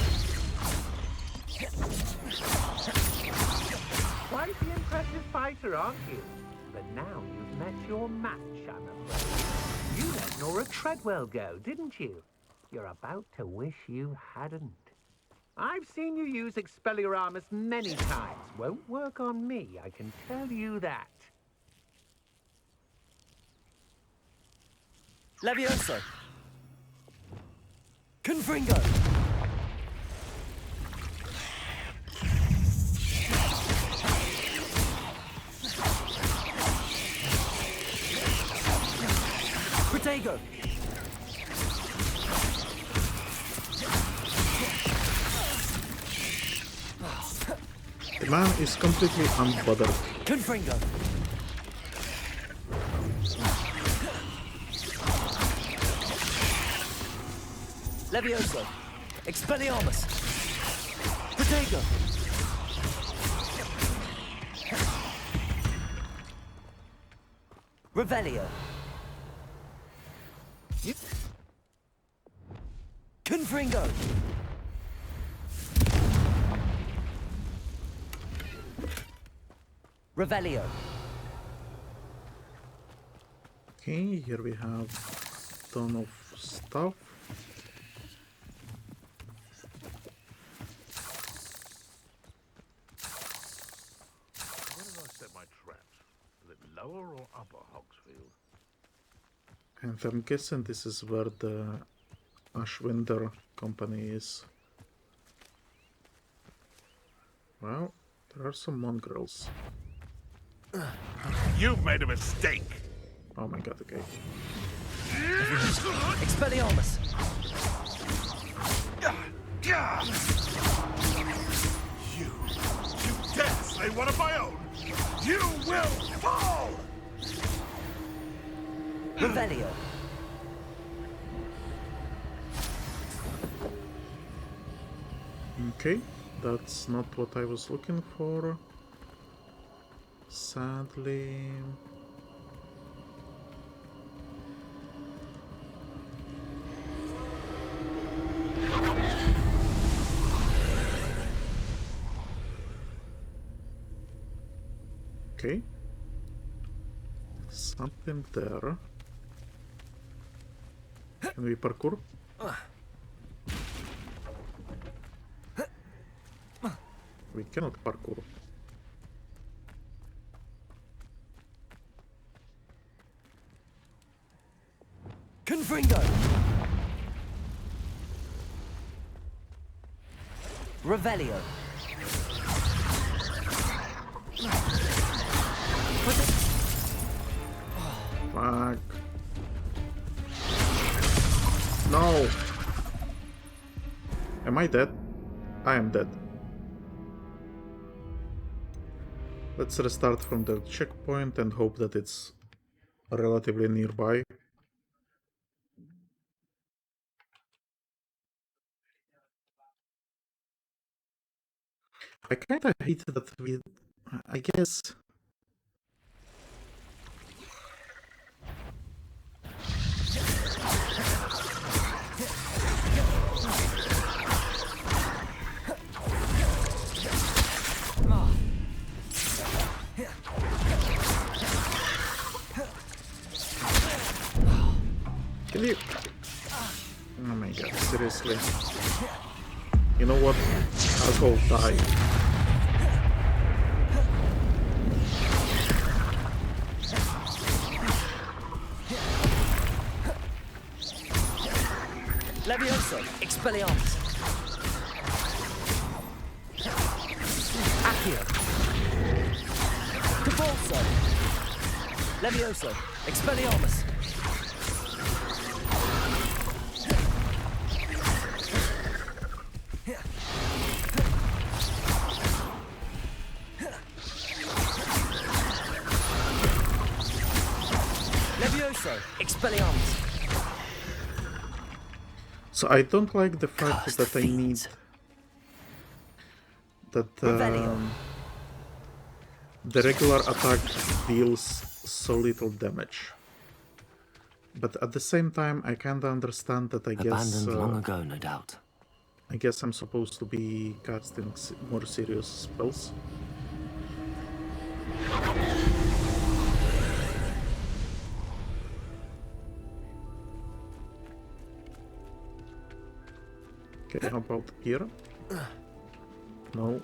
Quite the impressive fighter, aren't you? But now you've met your match, I'm afraid. You let Nora Treadwell go, didn't you? You're about to wish you hadn't. I've seen you use Expelliarmus many times. Won't work on me, I can tell you that. Levioso. Confringo. Protego. The man is completely unbothered. Confringo. Levioso. Expelliarmus. Protego. Revelio. Confringo. Revelio. Okay, here we have a ton of stuff. Where did I set my traps? Is it lower or upper Hogsfield? And I'm guessing this is where the Ashwinder company is. Well, there are some mongrels. You've made a mistake! Oh my god, okay. Expelliarmus. You dare slay one of my own! You will fall! Revelio. Okay, that's not what I was looking for. Sadly. Okay. Something there. Can we parkour? We cannot parkour. Confringo. Revelio. Fuck. No! Am I dead? I am dead. Let's restart from the checkpoint and hope that it's relatively nearby. I kinda hate that I guess... Can you... Oh my god, seriously. You know what? I'll go die. Levioso. Expelliarmus. Accio. Depulso. Levioso. Expelliarmus. Levioso. Expelliarmus. So I don't like the fact that I need that the regular attack deals so little damage. But at the same time, I kinda understand that I guess... Abandoned long ago, no doubt. I guess I'm supposed to be casting more serious spells. Okay, how about here? No.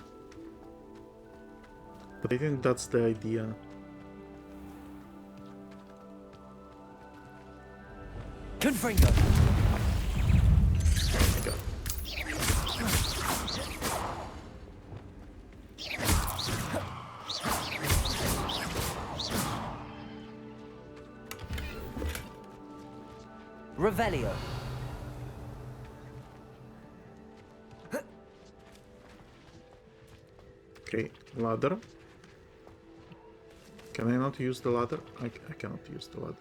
But I think that's the idea. Confringo! Revelio. Okay, ladder. Can I not use the ladder? I cannot use the ladder.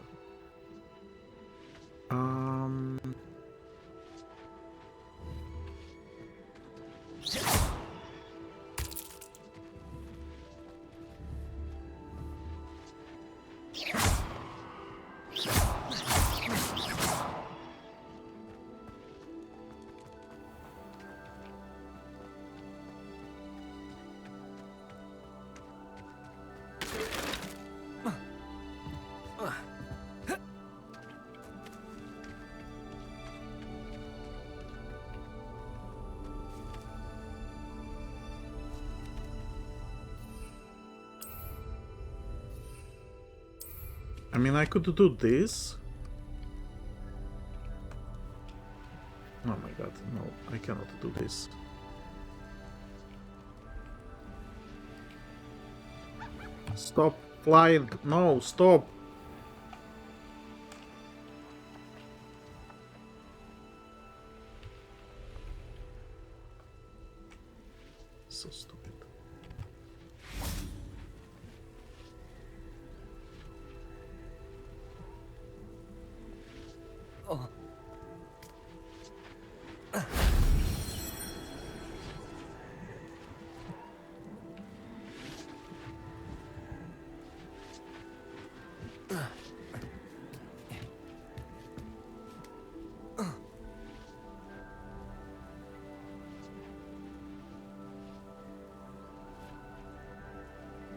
I mean, I could do this. Oh my god, no, I cannot do this. Stop flying! No, stop! So stupid. Oh.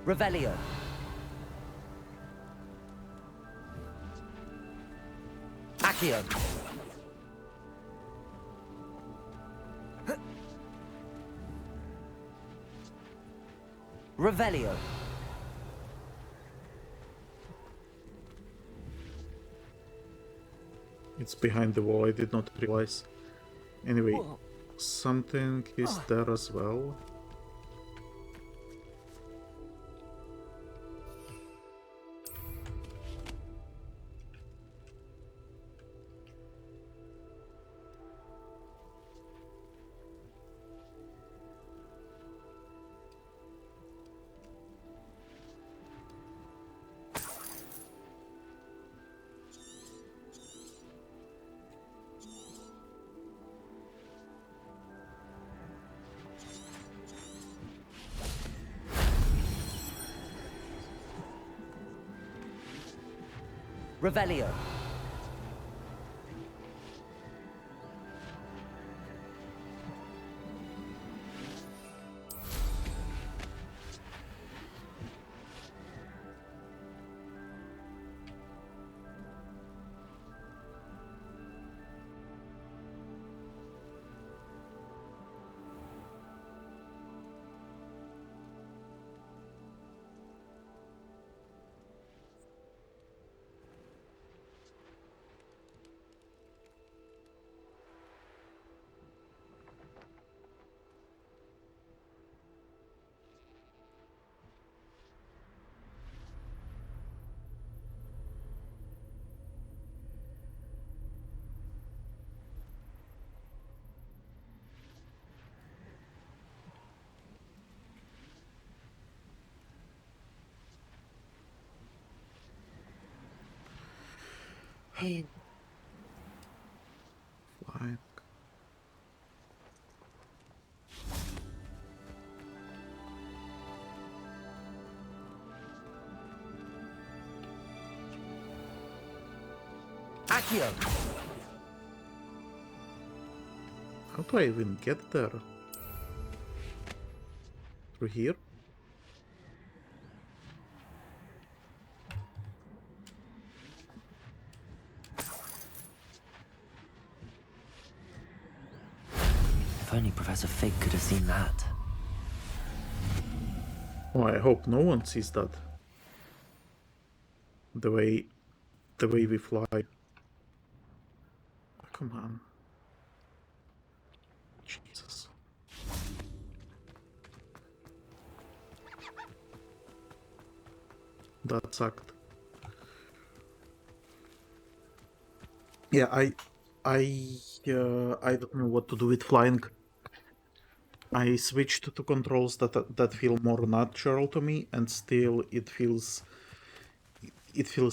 Revelio. Accio. Revelio. It's behind the wall, I did not realize. Anyway, something is there as well. Revelio. Flying. Accio. How do I even get there? Through here? If only Professor Fig could have seen that. Oh, I hope no one sees that. The way we fly. Oh, come on. Jesus. That sucked. Yeah, I don't know what to do with flying. I switched to controls that feel more natural to me, and still it feels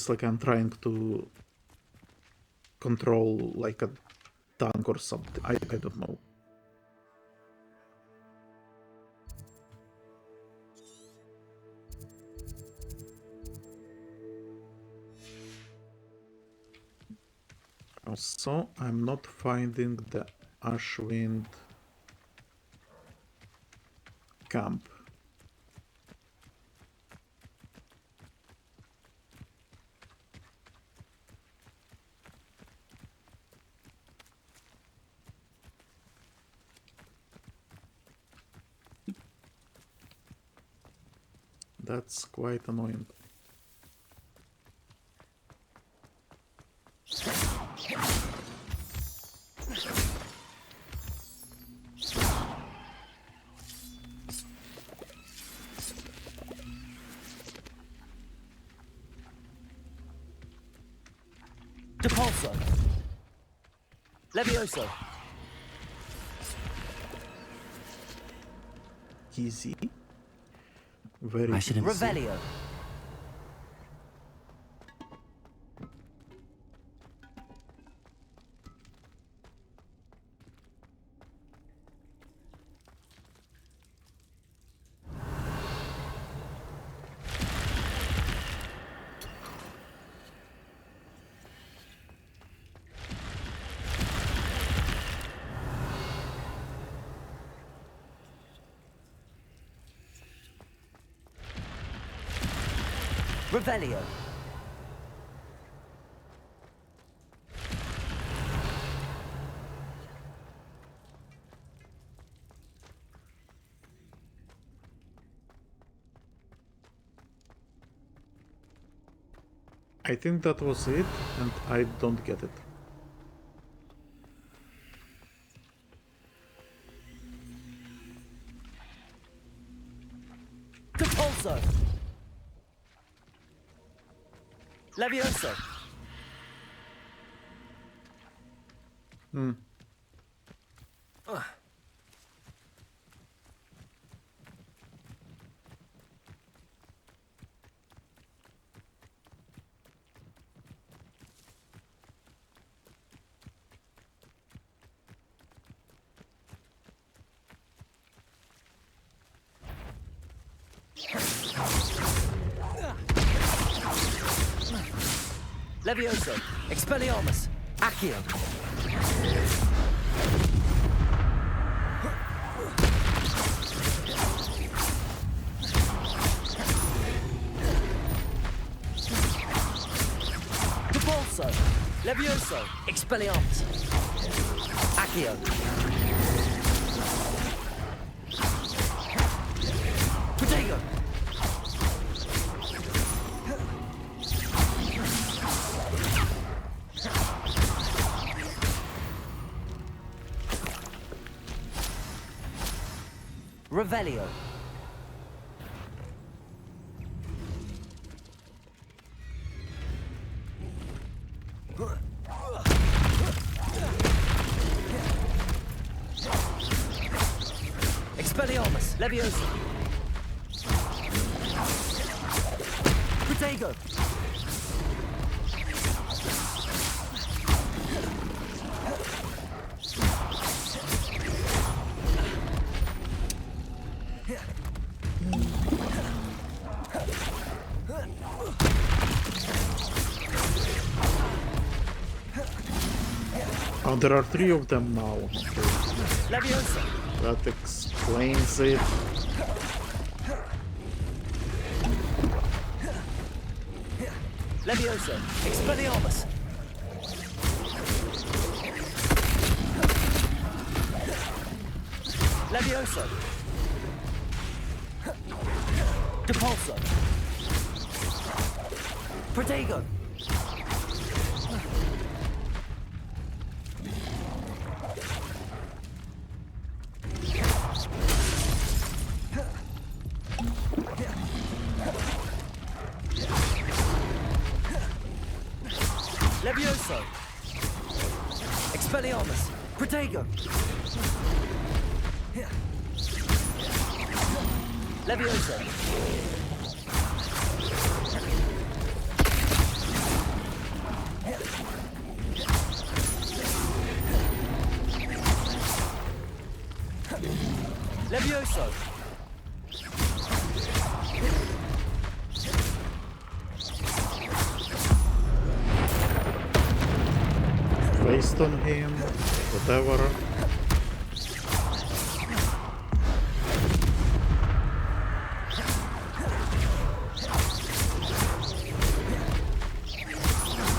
like I'm trying to control like a tank or something. I don't know. Also, I'm not finding the Ashwind camp. That's quite annoying. Depulso. Levioso. Easy. Very easy. Revelio. Revelio. I think that was it, and I don't get it. Depulso. Levioso. Levioso. Expelliarmus. Accio. Depulso. Levioso. Expelliarmus. Accio. Protego. Revelio. Expelliarmus. Levioso. Protego. Oh, there are 3 of them now. Levioso. That explains it. Levioso. Expelliarmus. Levioso. Depulso. Protego. Levioso. Expelliarmus. Protego. Levioso. Levioso. Based on him, whatever.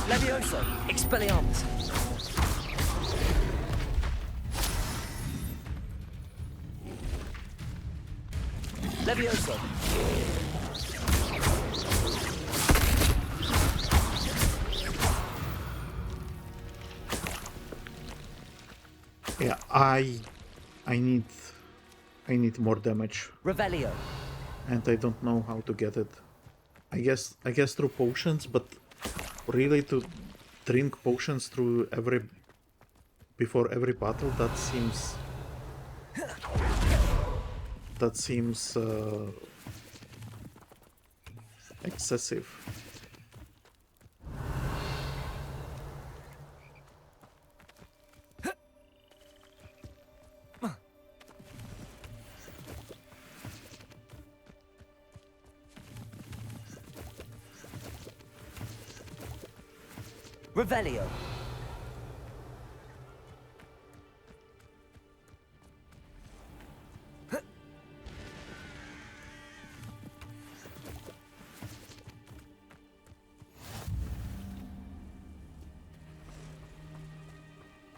Levioso. Expelliarmus. Levioso. Yeah, I need more damage. Revelio. And I don't know how to get it. I guess through potions, but really to drink potions through before every battle, that seems excessive. Revelio.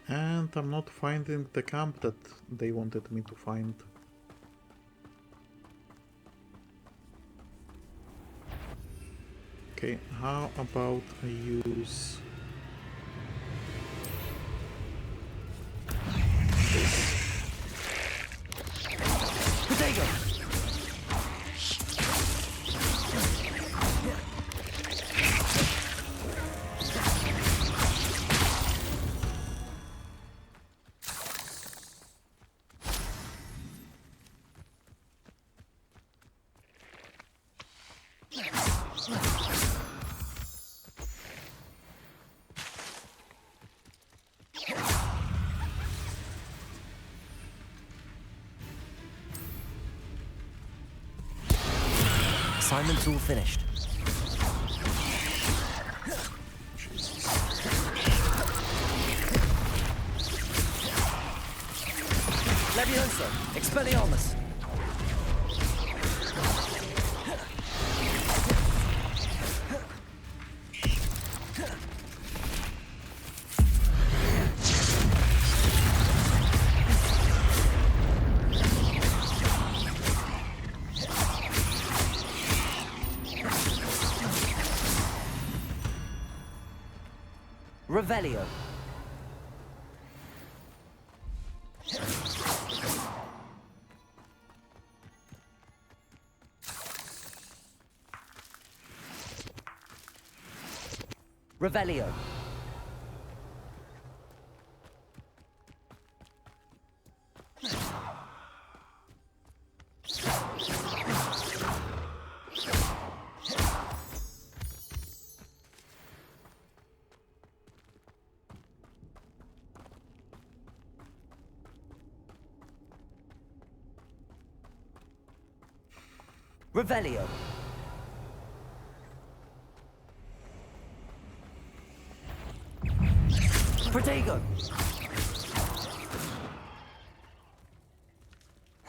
And I'm not finding the camp that they wanted me to find. Okay, how about I use this? Protego. Assignment's all finished. Levioso. Expelliarmus. Revelio. Revelio. Revelio. Protego.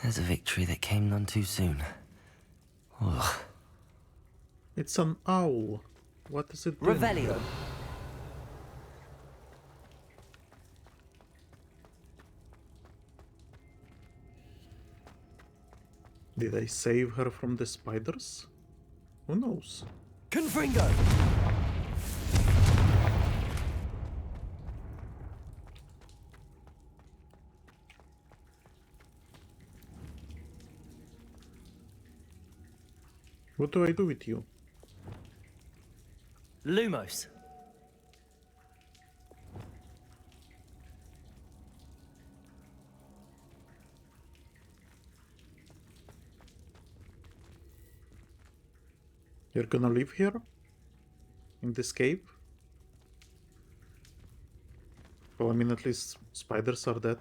There's a victory that came none too soon. Ugh. It's an owl. What is it doing? Revelio. Did I save her from the spiders? Who knows? Confringo! What do I do with you? Lumos. You're gonna live here? In this cave? Well, I mean, at least spiders are dead.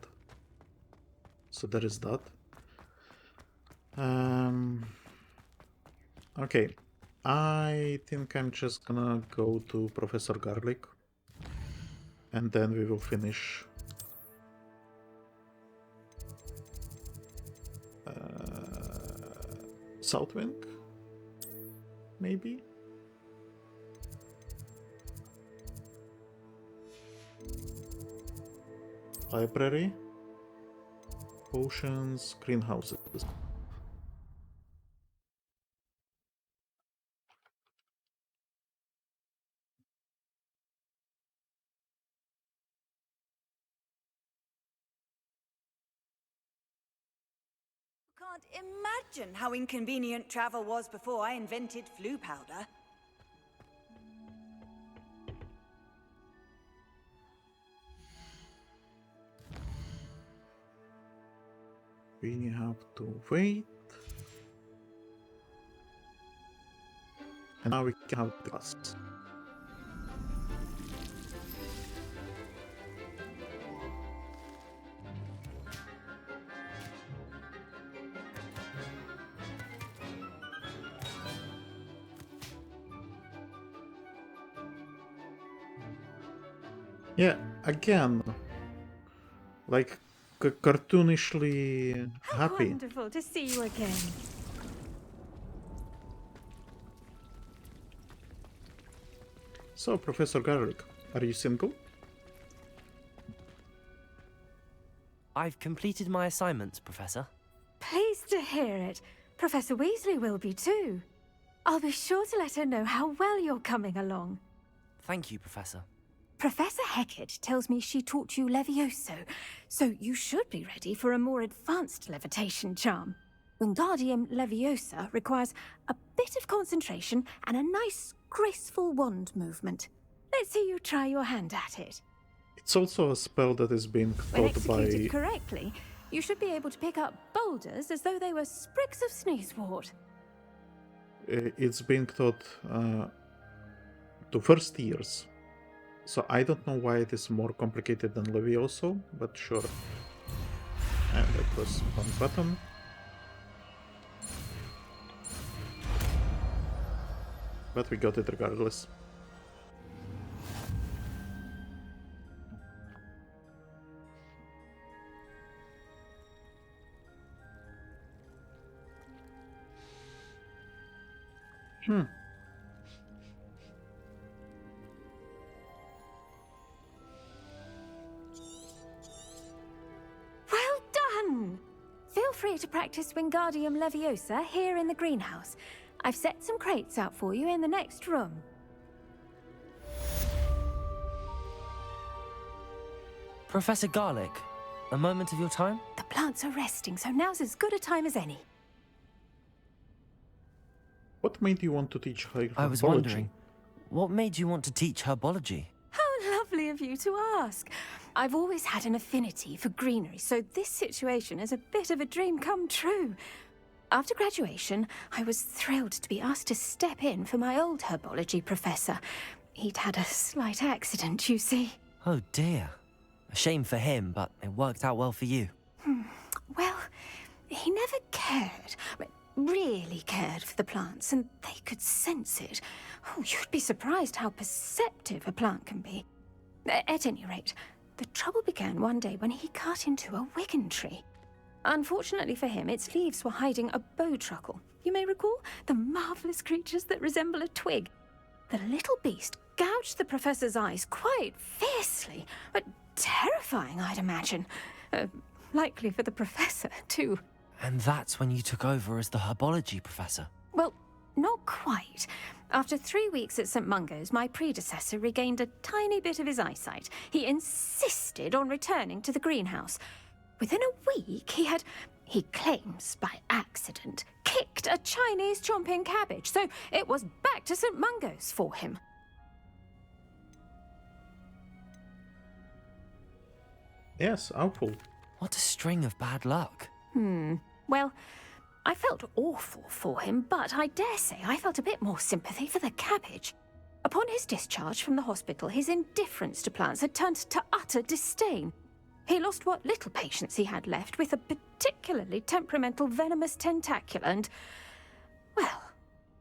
So there is that. Okay. I think I'm just gonna go to Professor Garlic. And then we will finish. Southwing? Maybe? Library? Potions, greenhouses. Can't imagine how inconvenient travel was before I invented flu powder. We have to wait. And now we can have the class. Yeah, again, like cartoonishly happy. Wonderful to see you again. So, Professor Garlic, are you single? I've completed my assignments, Professor. Pleased to hear it. Professor Weasley will be too. I'll be sure to let her know how well you're coming along. Thank you, Professor. Professor Hecat tells me she taught you Levioso, so you should be ready for a more advanced levitation charm. Wingardium Leviosa requires a bit of concentration and a nice, graceful wand movement. Let's see you try your hand at it. It's also a spell that is being When taught by... executed correctly, you should be able to pick up boulders as though they were sprigs of sneezewort. It's being taught to first years. So I don't know why it is more complicated than Levioso, but sure. And that was one button. But we got it regardless. Well done! Feel free to practice Wingardium Leviosa here in the greenhouse. I've set some crates out for you in the next room. Professor Garlic, a moment of your time? The plants are resting, so now's as good a time as any. What made you want to teach herbology? I was wondering, what made you want to teach herbology? How lovely of you to ask. I've always had an affinity for greenery, so this situation is a bit of a dream come true. After graduation, I was thrilled to be asked to step in for my old herbology professor. He'd had a slight accident, you see. Oh dear. A shame for him, but it worked out well for you. Well, he never cared, really cared for the plants, and they could sense it. Oh, you'd be surprised how perceptive a plant can be. At any rate, the trouble began one day when he cut into a Wigan tree. Unfortunately for him, its leaves were hiding a bowtruckle. You may recall the marvellous creatures that resemble a twig. The little beast gouged the professor's eyes quite fiercely, but terrifying, I'd imagine. Likely for the professor, too. And that's when you took over as the herbology professor. Well, not quite. After 3 weeks at St. Mungo's, my predecessor regained a tiny bit of his eyesight. He insisted on returning to the greenhouse. Within a week, he claims by accident, kicked a Chinese chomping cabbage, so it was back to St. Mungo's for him. Yes, awful. What a string of bad luck. Well, I felt awful for him, but I dare say I felt a bit more sympathy for the cabbage. Upon his discharge from the hospital, his indifference to plants had turned to utter disdain. He lost what little patience he had left with a particularly temperamental venomous tentacula and, well,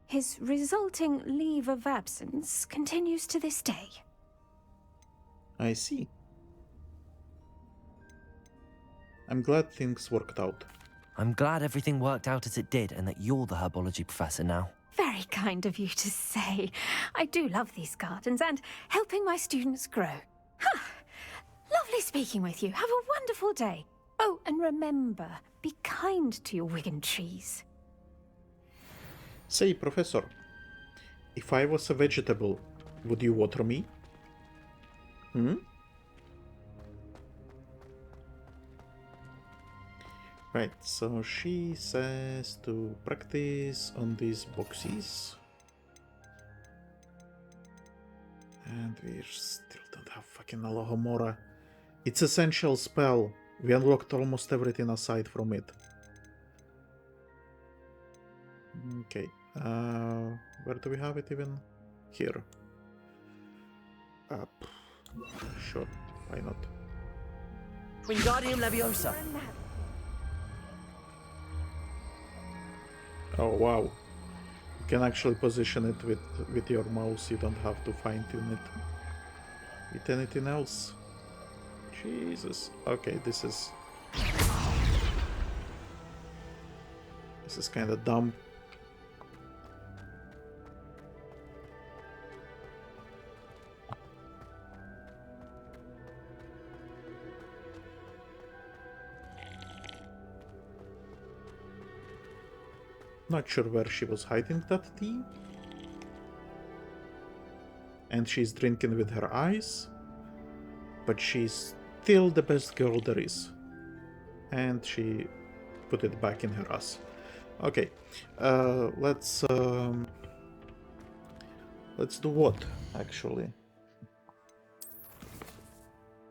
his resulting leave of absence continues to this day. I see. I'm glad things worked out. I'm glad everything worked out as it did and that you're the herbology professor now. Very kind of you to say. I do love these gardens and helping my students grow. Lovely speaking with you. Have a wonderful day. Oh, and remember, be kind to your Wigan trees. Say, Professor, if I was a vegetable, would you water me? Right, so she says to practice on these boxes. And we still don't have fucking Alohomora. It's essential spell. We unlocked almost everything aside from it. Okay, where do we have it even? Here. Sure, why not? Wingardium Leviosa. Oh wow, you can actually position it with your mouse, you don't have to fine-tune it with anything else. Jesus, okay, this is kind of dumb. Not sure where she was hiding that tea. And she's drinking with her eyes. But she's still the best girl there is. And she put it back in her ass. Okay, let's do what, actually?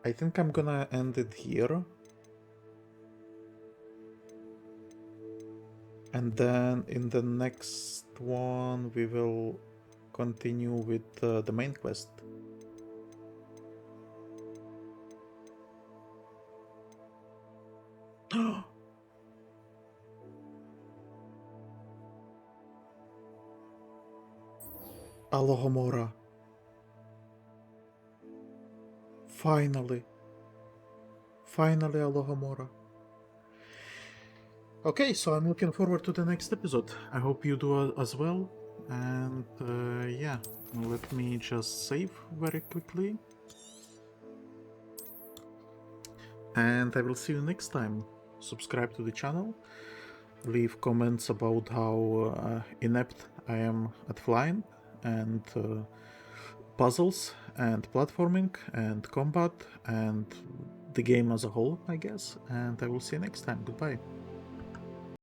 I think I'm gonna end it here. And then in the next one we will continue with the main quest. Alohomora. Finally. Finally Alohomora. Okay, so I'm looking forward to the next episode. I hope you do as well. And yeah, let me just save very quickly. And I will see you next time. Subscribe to the channel. Leave comments about how inept I am at flying and puzzles and platforming and combat and the game as a whole, I guess. And I will see you next time. Goodbye.